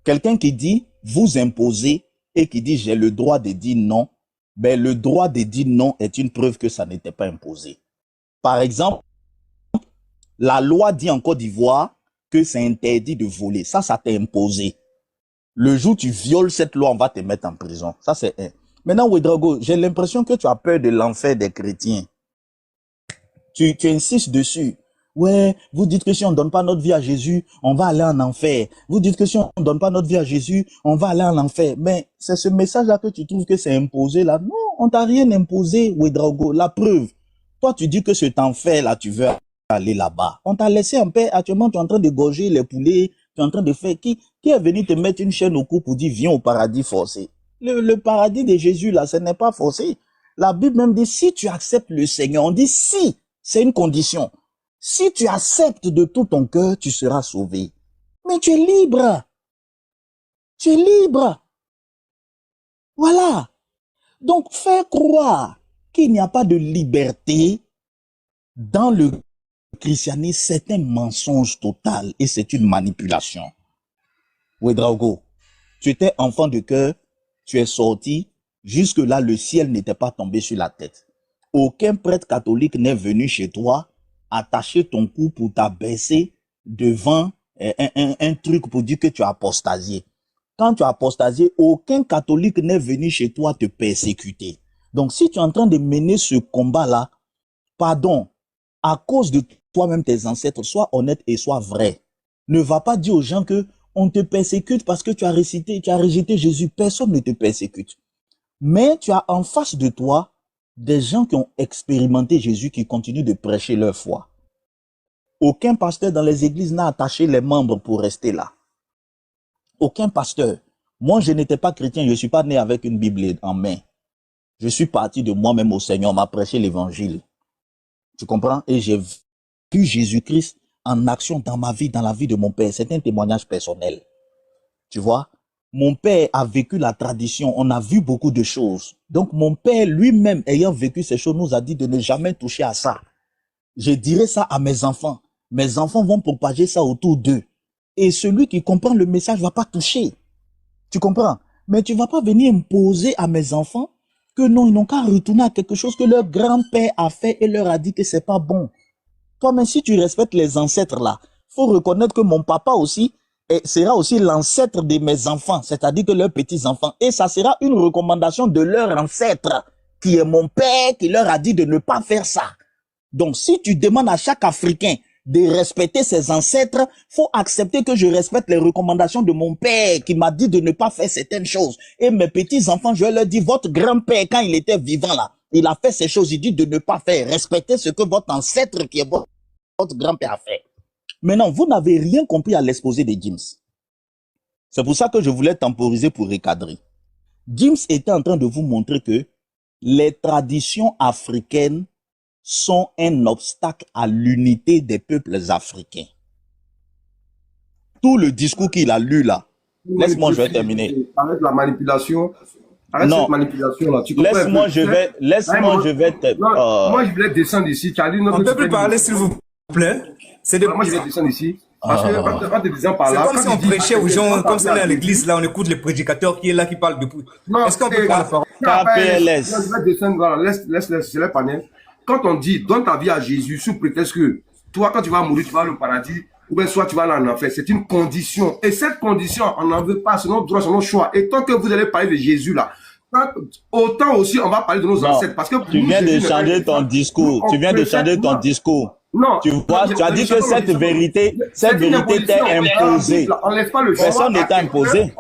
Quelqu'un qui dit, vous imposez, et qui dit, j'ai le droit de dire non, ben le droit de dire non est une preuve que ça n'était pas imposé. Par exemple, la loi dit en Côte d'Ivoire que c'est interdit de voler. Ça t'est imposé. Le jour où tu violes cette loi, on va te mettre en prison. Ça, c'est un. Maintenant, Ouedraogo, j'ai l'impression que tu as peur de l'enfer des chrétiens. Tu insistes dessus. Ouais, vous dites que si on ne donne pas notre vie à Jésus, on va aller en enfer. Vous dites que si on ne donne pas notre vie à Jésus, on va aller en enfer. Mais c'est ce message-là que tu trouves que c'est imposé là. Non, on t'a rien imposé, Ouedraogo. La preuve. Toi, tu dis que cet enfer-là, tu veux aller là-bas. On t'a laissé en paix. Actuellement, tu es en train de gorger les poulets. Tu es en train de faire... Qui est venu te mettre une chaîne au cou pour dire viens au paradis forcé? Le paradis de Jésus, là, ce n'est pas forcé. La Bible même dit si tu acceptes le Seigneur, on dit si, c'est une condition. Si tu acceptes de tout ton cœur, tu seras sauvé. Mais tu es libre. Tu es libre. Voilà. Donc, faire croire qu'il n'y a pas de liberté dans le christianisme, c'est un mensonge total et c'est une manipulation. Ouedraogo, tu étais enfant de cœur, tu es sorti, jusque-là le ciel n'était pas tombé sur la tête. Aucun prêtre catholique n'est venu chez toi attacher ton cou pour t'abaisser devant un truc pour dire que tu as apostasié. Quand tu as apostasié, aucun catholique n'est venu chez toi te persécuter. Donc si tu es en train de mener ce combat-là, pardon, à cause de toi-même, tes ancêtres, sois honnête et sois vrai. Ne va pas dire aux gens que on te persécute parce que tu as rejeté Jésus. Personne ne te persécute. Mais tu as en face de toi des gens qui ont expérimenté Jésus, qui continuent de prêcher leur foi. Aucun pasteur dans les églises n'a attaché les membres pour rester là. Aucun pasteur. Moi, je n'étais pas chrétien, je ne suis pas né avec une Bible en main. Je suis parti de moi-même au Seigneur, on m'a prêché l'évangile. Tu comprends? Et j'ai vu Jésus-Christ en action dans ma vie, dans la vie de mon père. C'est un témoignage personnel. Tu vois? Mon père a vécu la tradition. On a vu beaucoup de choses. Donc, mon père lui-même, ayant vécu ces choses, nous a dit de ne jamais toucher à ça. Je dirai ça à mes enfants. mes enfants vont propager ça autour d'eux. Et celui qui comprend le message va pas toucher. Tu comprends? Mais tu vas pas venir imposer à mes enfants que non, ils n'ont qu'à retourner à quelque chose que leur grand-père a fait et leur a dit que c'est pas bon. Toi, même si tu respectes les ancêtres là, faut reconnaître que mon papa aussi sera aussi l'ancêtre de mes enfants, c'est-à-dire que leurs petits-enfants. Et ça sera une recommandation de leur ancêtre, qui est mon père, qui leur a dit de ne pas faire ça. Donc, si tu demandes à chaque Africain de respecter ses ancêtres, faut accepter que je respecte les recommandations de mon père qui m'a dit de ne pas faire certaines choses. Et mes petits-enfants, je leur dis, votre grand-père, quand il était vivant là, il a fait ces choses, il dit de ne pas faire. Respectez ce que votre ancêtre qui est votre grand-père a fait. Maintenant, vous n'avez rien compris à l'exposé de James. C'est pour ça que je voulais temporiser pour recadrer. James était en train de vous montrer que les traditions africaines sont un obstacle à l'unité des peuples africains. Tout le discours qu'il a lu là, laisse-moi, je vais terminer. Avec la manipulation, avec cette manipulation là, tu comprends? Laisse-moi, je vais moi, je voulais descendre ici. On ne peut plus parler, s'il vous plaît. Moi, je vais descendre ici. Parce que quand tu disant par là. C'est comme si on prêchait aux gens, comme si on est à l'église, là, on écoute le prédicateur qui est là, qui parle depuis. Est-ce qu'on peut prendre la parole? KPLS. Je vais descendre, voilà, laisse, c'est le panel. Quand on dit, donne ta vie à Jésus sous prétexte que toi, quand tu vas mourir, tu vas au paradis, ou bien soit tu vas aller en enfer. C'est une condition. Et cette condition, on n'en veut pas, c'est notre droit, c'est notre choix. Et tant que vous allez parler de Jésus là, autant aussi on va parler de nos ancêtres. Parce que tu viens de changer ton discours. Tu viens de changer ton discours. Non. Tu vois, tu as dit que cette vérité t'est imposée. On laisse pas le choix. Personne n'est imposé.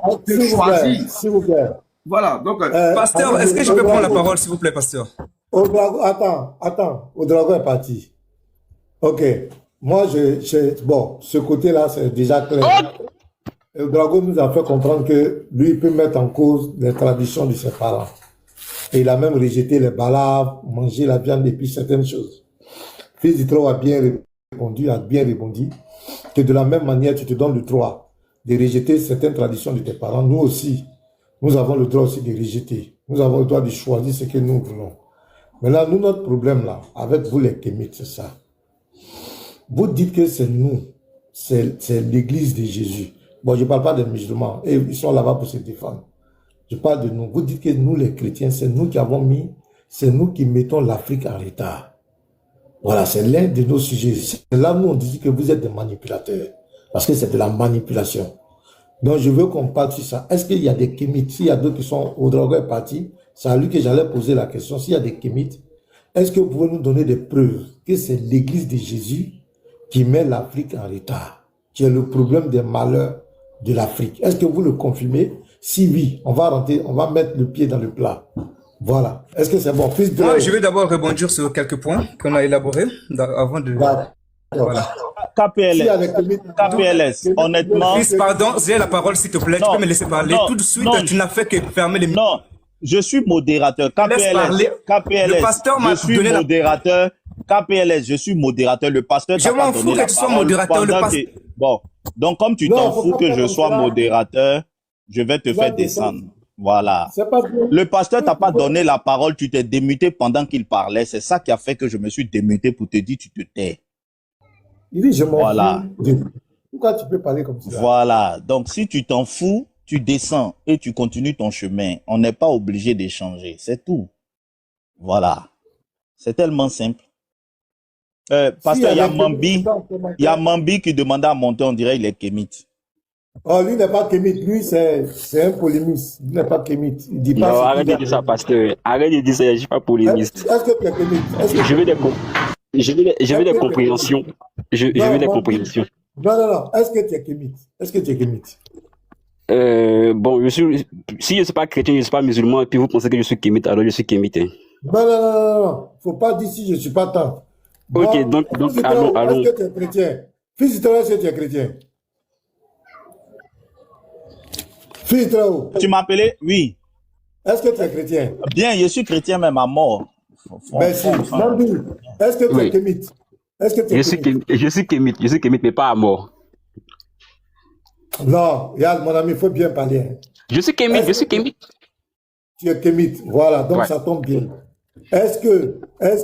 S'il vous plaît. Voilà, donc. Pasteur, est-ce que je peux prendre la parole, s'il vous plaît, pasteur? Attends, Ouedraogo est parti. Ok. Moi, bon, ce côté-là, c'est déjà clair. Ouedraogo nous a fait comprendre que lui, il peut mettre en cause les traditions de ses parents. Et il a même rejeté les balades, manger la viande et puis certaines choses. Fils d'Itro a bien répondu, que de la même manière, tu te donnes le droit de rejeter certaines traditions de tes parents. Nous aussi, nous avons le droit aussi de rejeter. Nous avons le droit de choisir ce que nous voulons. Mais là, nous, notre problème là, avec vous les Kémites, c'est ça. Vous dites que c'est nous, c'est l'église de Jésus. Bon, je ne parle pas des musulmans, et ils sont là-bas pour se défendre. Je parle de nous. Vous dites que nous, les chrétiens, c'est nous qui mettons l'Afrique en retard. Voilà, c'est l'un de nos sujets. C'est là où on dit que vous êtes des manipulateurs. Parce que c'est de la manipulation. Donc, je veux qu'on parle sur ça. Est-ce qu'il y a des Kémites? S'il y a d'autres qui sont au drogue est parti, c'est à lui que j'allais poser la question. S'il y a des Kémites, est-ce que vous pouvez nous donner des preuves que c'est l'église de Jésus qui met l'Afrique en retard, qui est le problème des malheurs de l'Afrique? Est-ce que vous le confirmez? Si oui, on va mettre le pied dans le plat. Voilà. Est-ce que c'est bon? Je vais d'abord rebondir sur quelques points qu'on a élaborés avant de... Voilà. KPLS, honnêtement... Fils, pardon, j'ai la parole, s'il te plaît. Tu peux me laisser parler. Tout de suite, tu n'as fait que fermer les micros. Non, je suis modérateur. KPLS, je suis modérateur. KPLS, je suis modérateur. Le pasteur je m'en fous que tu sois modérateur. Bon, donc comme tu t'en fous que je sois modérateur, je vais te faire descendre. Voilà. Le pasteur t'a pas donné la parole, tu t'es démuté pendant qu'il parlait. C'est ça qui a fait que je me suis démuté pour te dire tu te tais. Il dit je m'en fous. Pourquoi tu peux parler comme ça? Voilà. Donc si tu t'en fous, tu descends et tu continues ton chemin. On n'est pas obligé d'échanger. C'est tout. C'est tellement simple. Pasteur, il y a Mambi qui demandait à monter, on dirait il est kémite. Oh, lui n'est pas kémite, lui c'est un polémiste. Il n'est pas kémite. Il dit pas. Non, arrête de dire ça, pasteur. Arrête de dire ça, je ne suis pas polémiste. Est-ce que tu es kémite? Je veux des compréhensions. Je veux des compréhensions. Non. Est-ce que tu es kémite? Bon, si je ne suis pas chrétien, je ne suis pas musulman, et puis vous pensez que je suis kémite, alors je suis kémite. Hein. Non. Faut pas dire si je ne suis pas tant. Ok, donc allons. Est-ce que tu es chrétien? Fils de est-ce que tu es chrétien? Fils de Tu m'appelais? Oui. Est-ce que tu es chrétien? Bien, je suis chrétien même à mort. Merci. Est-ce que tu es kémite? Je suis kémite, mais pas à mort. Non, regarde, mon ami, il faut bien parler. Hein. Je suis kémite. Tu es kémite, voilà, donc ça tombe bien. Est-ce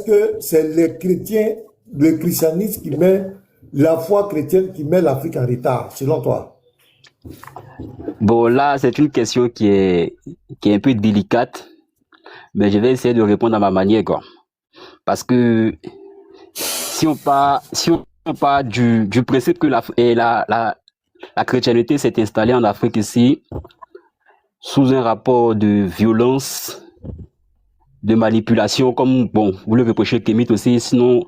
que c'est les chrétiens, le christianisme qui met la foi chrétienne qui met l'Afrique en retard, selon toi? Bon, là, c'est une question qui est un peu délicate, mais je vais essayer de répondre à ma manière, quoi. Parce que si on part du principe que la chrétienté s'est installée en Afrique ici, sous un rapport de violence, de manipulation, comme, bon, vous le reprochez Kémit aussi, sinon,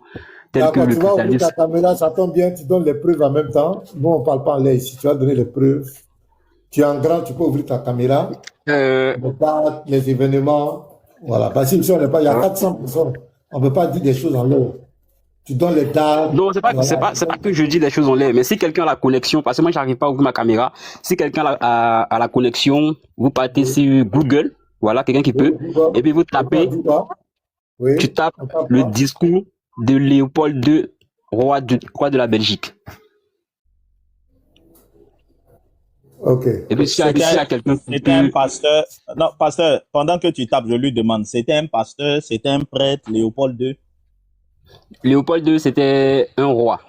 tel que D'accord, le tu vas ouvrir christianisme. ta caméra, ça tombe bien, tu donnes les preuves en même temps. Nous, on ne parle pas en l'air ici, tu vas donner les preuves. Tu es en grand, tu peux ouvrir ta caméra. Les dates, les événements. Voilà. Parce que si on n'est pas, il y a 400 personnes. On ne peut pas dire des choses en l'air. Tu donnes les dates. Non, c'est pas que je dis des choses en l'air, mais si quelqu'un a la connexion, parce que moi, j'arrive pas à ouvrir ma caméra, si quelqu'un a la connexion, vous partez sur Google, voilà, quelqu'un qui peut, et puis vous tapez, tu tapes le discours de Léopold II, roi de la Belgique. Ok. Et puis, s'il y a quelqu'un qui C'était un peut... pasteur. Non, pasteur, pendant que tu tapes, je lui demande, c'était un pasteur, c'était un prêtre, Léopold II? Léopold II, c'était un roi.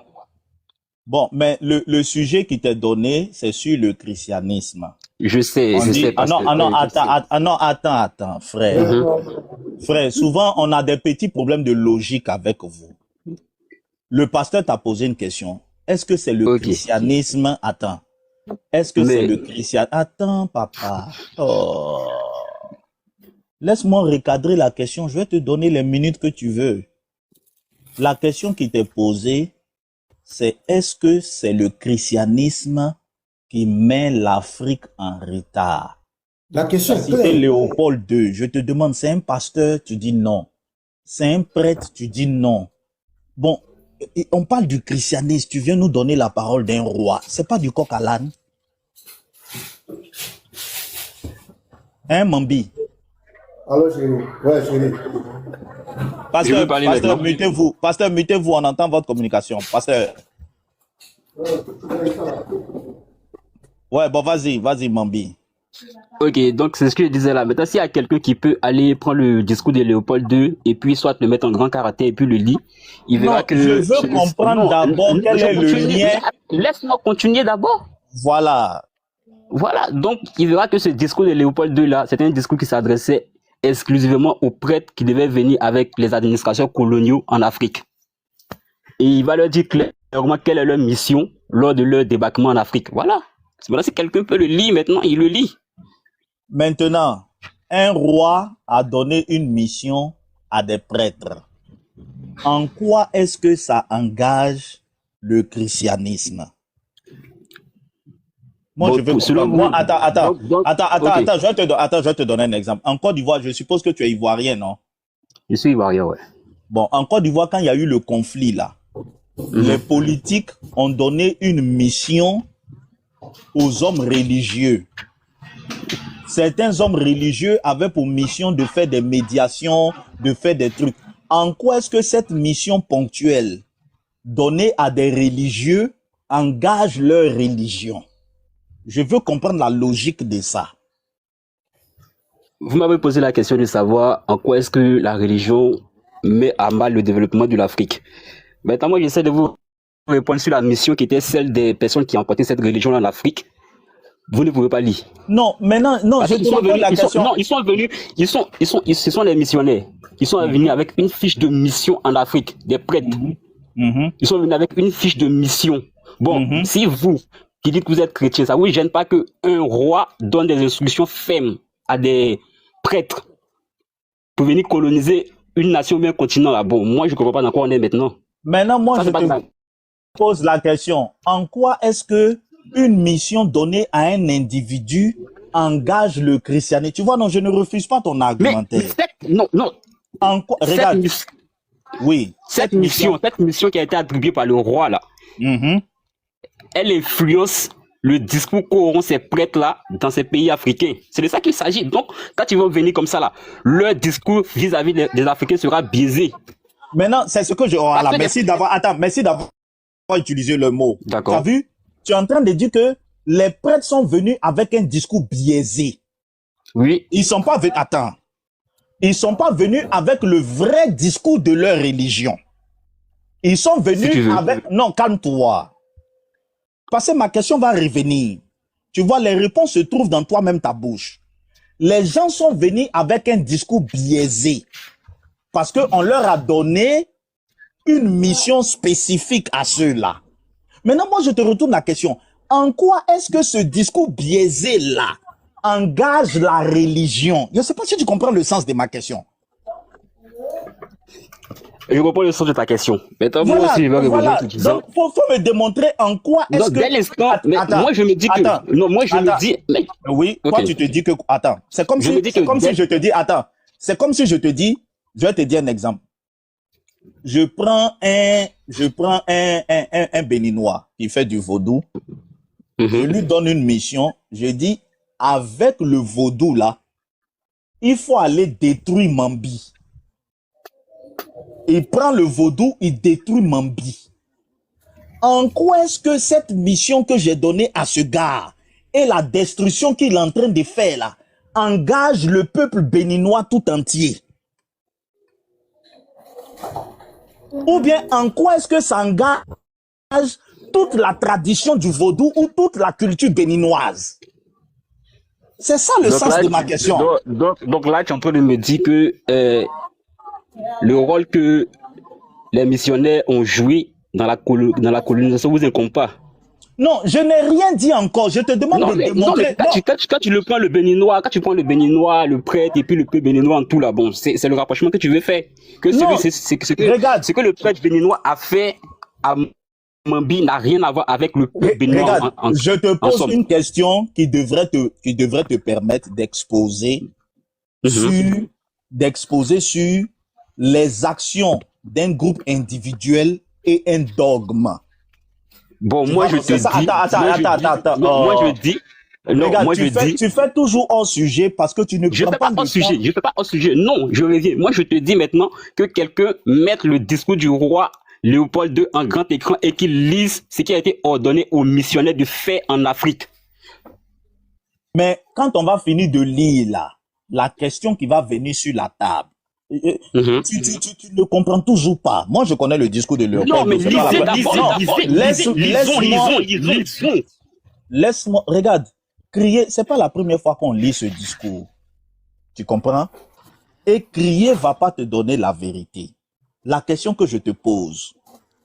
Bon, mais le sujet qui t'est donné, c'est sur le christianisme. Je sais, On dit, attends, frère. Frère, souvent, on a des petits problèmes de logique avec vous. Le pasteur t'a posé une question. Est-ce que c'est le christianisme? Attends. Est-ce que c'est le christianisme? Attends, papa. Oh. Laisse-moi recadrer la question. Je vais te donner les minutes que tu veux. La question qui t'est posée, c'est est-ce que c'est le christianisme qui met l'Afrique en retard? La question est C'était claire. Léopold II. Je te demande, c'est un pasteur? Tu dis non. C'est un prêtre? Tu dis non. Bon, on parle du christianisme. Tu viens nous donner la parole d'un roi. C'est pas du coq à l'âne. Hein, Mambi? Alors, chérie. Ouais, chérie. Pasteur, mutez-vous. Pasteur, mutez-vous. On entend votre communication. Pasteur. Ouais, bon, vas-y, Mambi. Ok, donc c'est ce que je disais là. Maintenant, s'il y a quelqu'un qui peut aller prendre le discours de Léopold II et puis soit le mettre en grand caractère et puis le lire, il verra que... Je veux comprendre d'abord quel est le lien. Laisse-moi continuer d'abord. Voilà. Voilà, donc il verra que ce discours de Léopold II là, c'était un discours qui s'adressait exclusivement aux prêtres qui devaient venir avec les administrations coloniaux en Afrique. Et il va leur dire clairement quelle est leur mission lors de leur débarquement en Afrique. Voilà. Voilà, si quelqu'un peut le lire maintenant, il le lit. Maintenant, un roi a donné une mission à des prêtres. En quoi est-ce que ça engage le christianisme? Moi, je veux comprendre. Moi, attends, je vais te donner un exemple. En Côte d'Ivoire, je suppose que tu es ivoirien, non? Je suis ivoirien, ouais. Bon, en Côte d'Ivoire, quand il y a eu le conflit, là, les politiques ont donné une mission aux hommes religieux. Certains hommes religieux avaient pour mission de faire des médiations, de faire des trucs. En quoi est-ce que cette mission ponctuelle donnée à des religieux engage leur religion? Je veux comprendre la logique de ça. Vous m'avez posé la question de savoir en quoi est-ce que la religion met à mal le développement de l'Afrique. Maintenant, moi, j'essaie de vous répondre sur la mission qui était celle des personnes qui ont porté cette religion en Afrique. Vous ne pouvez pas lire. Non, maintenant, non, je te pose la question. Non, ils sont venus, ce sont les missionnaires. Ils sont venus avec une fiche de mission en Afrique, des prêtres. Ils sont venus avec une fiche de mission. Bon, si vous, qui dites que vous êtes chrétien, ça vous gêne pas qu'un roi donne des instructions fermes à des prêtres pour venir coloniser une nation ou un continent là. Bon, moi, je ne comprends pas dans quoi on est maintenant. Maintenant, moi, je te pose la question. En quoi est-ce que une mission donnée à un individu engage le christianisme? Tu vois, non, je ne refuse pas ton argumentaire. Non. En quoi, regarde. Oui. Cette mission qui a été attribuée par le roi là, elle influence le discours qu'auront ces prêtres-là dans ces pays africains. C'est de ça qu'il s'agit. Donc, quand ils vont venir comme ça là, leur discours vis-à-vis des Africains sera biaisé. Maintenant, c'est ce que je... Voilà, merci d'avoir utilisé le mot. D'accord. Tu as vu? Tu es en train de dire que les prêtres sont venus avec un discours biaisé. Oui. Ils sont pas venus... Attends. Ils sont pas venus avec le vrai discours de leur religion. Ils sont Si venus tu veux. avec... Non, calme-toi. Parce que ma question va revenir. Tu vois, les réponses se trouvent dans toi-même, ta bouche. Les gens sont venus avec un discours biaisé parce qu'on leur a donné une mission spécifique à ceux-là. Maintenant, moi, je te retourne la question. En quoi est-ce que ce discours biaisé-là engage la religion? Je ne sais pas si tu comprends le sens de ma question. Je comprends le sens de ta question. Maintenant, moi Voilà, aussi, je vais répondre voilà. en te disant. Donc, faut me démontrer en quoi est-ce Donc, que... dès l'instant, mais Attends, moi, je me dis que. attends, Non, moi, je attends. me dis. Mais, Oui, ok. toi, tu te dis que... Attends, c'est comme Je me si, dis c'est que. comme si je te dis... Attends, c'est comme si je te dis... Je vais te dire un exemple. Je prends un Béninois qui fait du vaudou. Je lui donne une mission. Je dis, avec le vaudou là, il faut aller détruire Mambi. Il prend le vaudou, il détruit Mambi. En quoi est-ce que cette mission que j'ai donnée à ce gars et la destruction qu'il est en train de faire là engage le peuple béninois tout entier? Ou bien en quoi est-ce que ça engage toute la tradition du vaudou ou toute la culture béninoise? C'est ça le Donc sens là, de ma question. donc là, tu es en train de me dire que le rôle que les missionnaires ont joué dans la colonisation vous incombe pas. Non, je n'ai rien dit encore. Je te demande Non, de mais démontrer. quand tu le prends le béninois, quand tu prends le béninois, le prêtre et puis le peuple béninois en tout là, bon, c'est le rapprochement que tu veux faire. Que Non, regarde, ce que le prêtre béninois a fait à Mambi n'a rien à voir avec le peuple béninois Regarde, je te pose une question qui devrait te permettre d'exposer sur les actions d'un groupe individuel et un dogme. Bon, moi je te dis. Attends. Moi je dis. Non, regarde, moi je dis. Tu fais toujours hors sujet parce que tu ne Je prends fais pas pas hors sujet. Je fais pas hors sujet. Non, je reviens. Moi je te dis maintenant que quelqu'un mette le discours du roi Léopold II en grand écran et qu'il lise ce qui a été ordonné aux missionnaires de faire en Afrique. Mais quand on va finir de lire là, la question qui va venir sur la table, tu ne comprends toujours pas. Moi, je connais le discours de Léopold. Non, mais lisez. Laisse-moi, regarde, crier, c'est pas la première fois qu'on lit ce discours. Tu comprends? Et crier va pas te donner la vérité. La question que je te pose,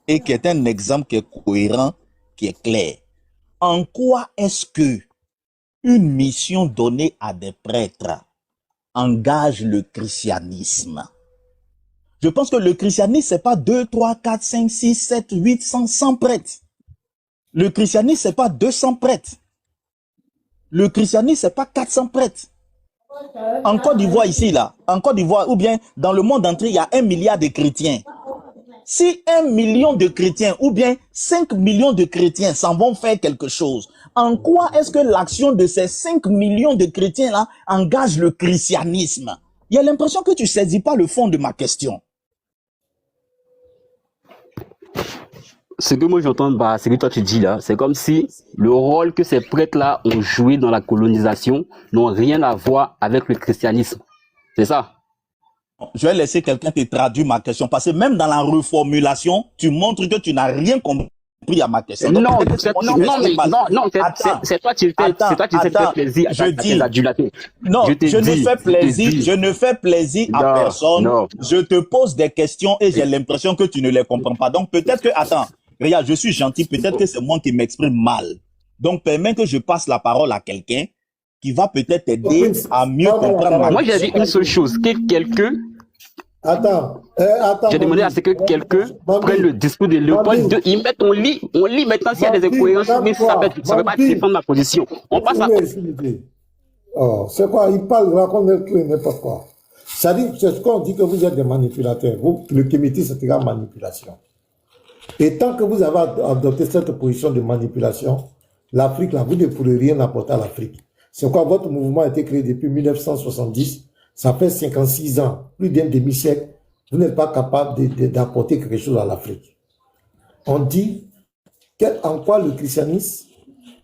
et qui est un exemple qui est cohérent, qui est clair, en quoi est-ce que une mission donnée à des prêtres engage le christianisme? Je pense que le christianisme, c'est pas 2, 3, 4, 5, 6, 7, 8, 100 prêtres. Le christianisme, c'est pas 200 prêtres. Le christianisme, c'est pas 400 prêtres. En Côte d'Ivoire, ici, là, en Côte d'Ivoire, ou bien dans le monde entier, il y a 1 milliard de chrétiens. Si 1 million de chrétiens, ou bien 5 millions de chrétiens s'en vont faire quelque chose, en quoi est-ce que l'action de ces 5 millions de chrétiens-là engage le christianisme? Il y a l'impression que tu ne saisis pas le fond de ma question. Ce que moi j'entends, bah, ce que toi tu dis là, c'est comme si le rôle que ces prêtres-là ont joué dans la colonisation n'ont rien à voir avec le christianisme. C'est ça? Je vais laisser quelqu'un te traduire ma question, parce que même dans la reformulation, tu montres que tu n'as rien compris à ma question. Donc, non, c'est toi qui te fais plaisir à tes adulateurs. Non, je ne fais plaisir à personne. Non. Je te pose des questions et j'ai l'impression que tu ne les comprends pas. Donc peut-être que, attends, regarde, je suis gentil, peut-être que c'est moi qui m'exprime mal. Donc permets que je passe la parole à quelqu'un qui va peut-être t'aider à mieux comprendre ma question. Moi j'ai dit une seule chose, que quelqu'un... Attends. J'ai demandé à ce que quelqu'un prenne le discours de Léopold II. On lit maintenant s'il y a des incohérences, mais ça ne veut pas défendre ma position. On passe à... Oh, c'est quoi? Il parle, raconte n'importe quoi. Ça dit, c'est ce qu'on dit que vous êtes des manipulateurs. Vous, le comité, c'est égal manipulation. Et tant que vous avez adopté cette position de manipulation, l'Afrique, là, vous ne pourrez rien apporter à l'Afrique. C'est quoi? Votre mouvement a été créé depuis 1970. Ça fait 56 ans, plus d'un demi-siècle, vous n'êtes pas capable d'apporter quelque chose à l'Afrique. On dit en quoi le christianisme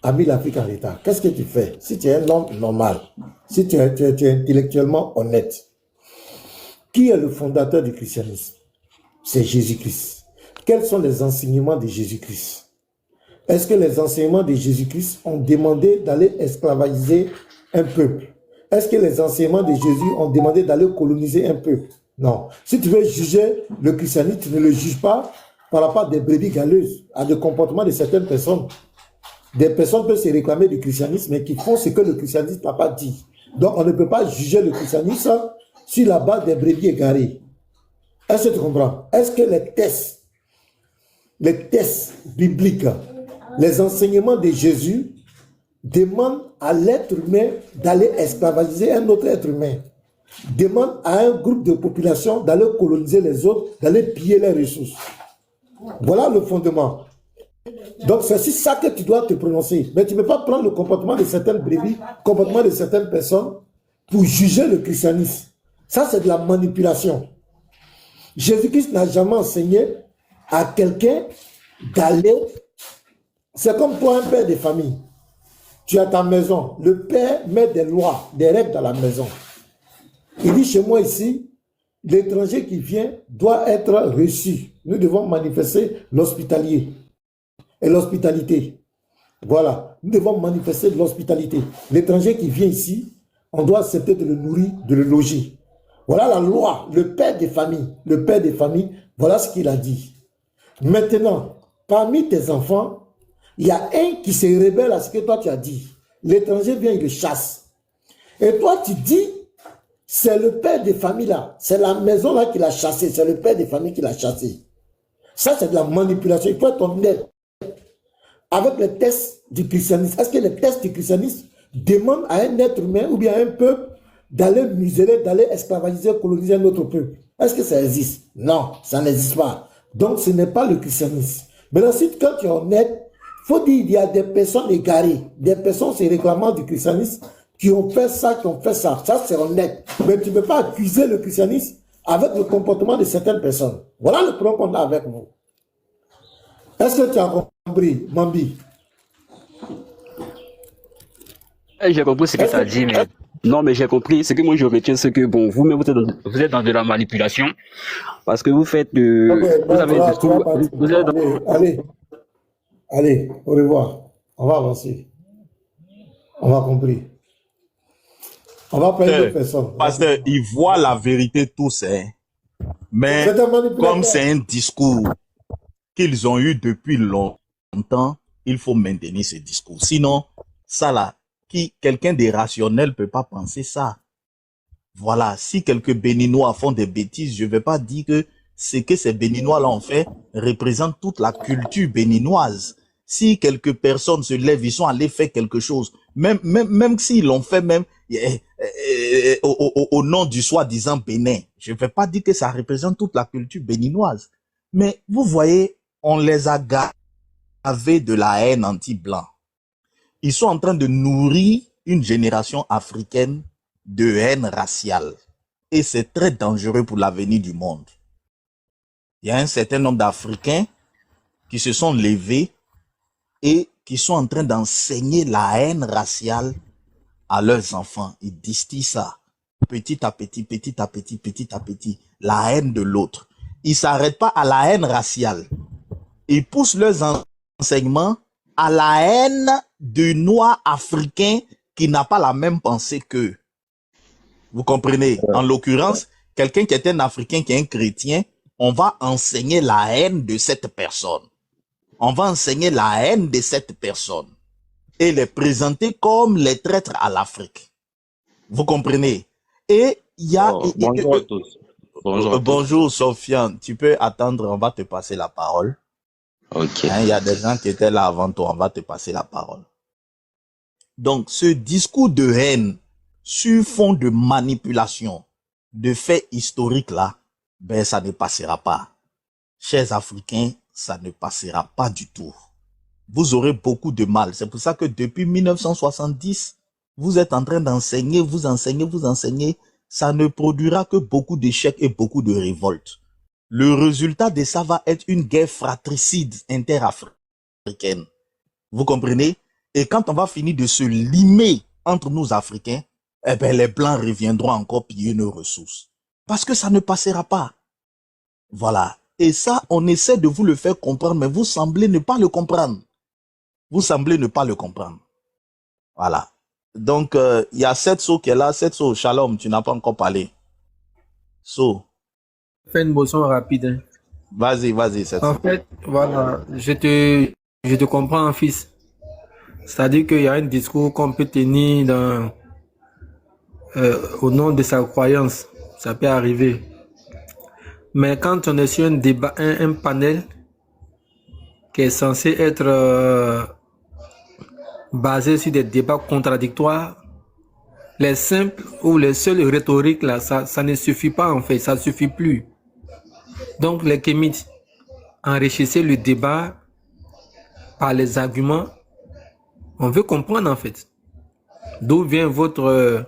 a mis l'Afrique en état. Qu'est-ce que tu fais? Si tu es un homme normal, si tu es intellectuellement honnête, qui est le fondateur du christianisme? C'est Jésus-Christ. quels sont les enseignements de Jésus-Christ? Est-ce que les enseignements de Jésus-Christ ont demandé d'aller esclavagiser un peuple? Est-ce que les enseignements de Jésus ont demandé d'aller coloniser un peuple? Non. Si tu veux juger le christianisme, tu ne le juges pas par rapport à des brebis galeuses, à des comportements de certaines personnes. Des personnes peuvent se réclamer du christianisme, mais qui font ce que le christianisme n'a pas dit. Donc, on ne peut pas juger le christianisme sur la base des brebis égarées. Est-ce que tu comprends? Est-ce que les tests bibliques, les enseignements de Jésus demandent à l'être humain d'aller esclavagiser un autre être humain, demandent à un groupe de population d'aller coloniser les autres, d'aller piller les ressources? Voilà le fondement. Donc c'est sur ça que tu dois te prononcer. Mais tu ne peux pas prendre le comportement de certaines brebis, le comportement de certaines personnes pour juger le christianisme. Ça, c'est de la manipulation. Jésus-Christ n'a jamais enseigné à quelqu'un d'aller... C'est comme toi, un père de famille. Tu as ta maison. Le père met des lois, des règles dans la maison. Il dit chez moi ici, l'étranger qui vient doit être reçu. Nous devons manifester l'hospitalier et l'hospitalité. Voilà, nous devons manifester l'hospitalité. L'étranger qui vient ici, on doit accepter de le nourrir, de le loger. Voilà la loi, le père des familles, voilà ce qu'il a dit. Maintenant, parmi tes enfants, il y a un qui se rebelle à ce que toi tu as dit. L'étranger vient, il le chasse. Et toi tu dis, c'est le père des familles là, c'est la maison là qui l'a chassé, c'est le père des familles qui l'a chassé. Ça c'est de la manipulation, il faut être honnête. Avec les tests du christianisme, est-ce que les tests du christianisme demandent à un être humain ou bien à un peuple d'aller museler, d'aller esclavagiser, coloniser un autre peuple? Est-ce que ça existe? Non, ça n'existe pas. Donc ce n'est pas le christianisme. Mais ensuite, quand tu es honnête, il faut dire qu'il y a des personnes égarées, des personnes se réclamant du christianisme qui ont fait ça, qui ont fait ça. Ça, c'est honnête. Mais tu ne peux pas accuser le christianisme avec le comportement de certaines personnes. Voilà le problème qu'on a avec vous. Est-ce que tu as compris, Mambi? J'ai compris ce que tu as dit, mais... Non, mais j'ai compris. Ce que moi je retiens, c'est que, bon, vous-même, vous êtes dans de la manipulation. Parce que vous faites de... Okay, vous avez un discours... Vous êtes dans... Allez, au revoir. On va avancer. On va compris. On va prendre une personne. Pasteur, ils voient la vérité tous, hein. Mais comme c'est un discours qu'ils ont eu depuis longtemps, il faut maintenir ce discours. Sinon, ça là, quelqu'un d'irrationnel ne peut pas penser ça. Voilà, si quelques Béninois font des bêtises, je ne vais pas dire que ce que ces Béninois-là ont fait représente toute la culture béninoise. Si quelques personnes se lèvent, ils sont allés faire quelque chose, même s'ils l'ont fait même au nom du soi-disant Bénin, je ne vais pas dire que ça représente toute la culture béninoise. Mais vous voyez, on les a gavés de la haine anti-blanc. Ils sont en train de nourrir une génération africaine de haine raciale. Et c'est très dangereux pour l'avenir du monde. Il y a un certain nombre d'Africains qui se sont levés et qui sont en train d'enseigner la haine raciale à leurs enfants. Ils distillent ça petit à petit, petit à petit, petit à petit, la haine de l'autre. Ils ne s'arrêtent pas à la haine raciale. Ils poussent leurs enseignements à la haine du noir africain qui n'a pas la même pensée qu'eux. Vous comprenez? En l'occurrence, quelqu'un qui est un Africain, qui est un chrétien, on va enseigner la haine de cette personne. On va enseigner la haine de cette personne et les présenter comme les traîtres à l'Afrique. Vous comprenez? Et il y a... bonjour à tous. Bonjour Sofiane, tu peux attendre, on va te passer la parole. Ok. Il y a des gens qui étaient là avant toi, on va te passer la parole. Donc, ce discours de haine sur fond de manipulation, de faits historiques là, ben ça ne passera pas. Chers Africains, ça ne passera pas du tout. Vous aurez beaucoup de mal. C'est pour ça que depuis 1970, vous êtes en train d'enseigner, vous enseignez. Ça ne produira que beaucoup d'échecs et beaucoup de révoltes. Le résultat de ça va être une guerre fratricide interafricaine. Vous comprenez? Et quand on va finir de se limer entre nous Africains, eh ben les Blancs reviendront encore piller nos ressources. Parce que ça ne passera pas. Voilà. Et ça, on essaie de vous le faire comprendre, mais vous semblez ne pas le comprendre. Vous semblez ne pas le comprendre. Voilà. Donc, il y a Setso qui est là. Setso, Shalom, tu n'as pas encore parlé. So. Fais une motion rapide. Hein. Vas-y, Setso. En fait, voilà, je te comprends, fils. C'est-à-dire qu'il y a un discours qu'on peut tenir au nom de sa croyance. Ça peut arriver. Mais quand on est sur un débat, un panel qui est censé être basé sur des débats contradictoires, les simples ou les seules rhétoriques là, ça ne suffit pas en fait, ça ne suffit plus. Donc les kémites, enrichissez le débat par les arguments. On veut comprendre en fait d'où vient votre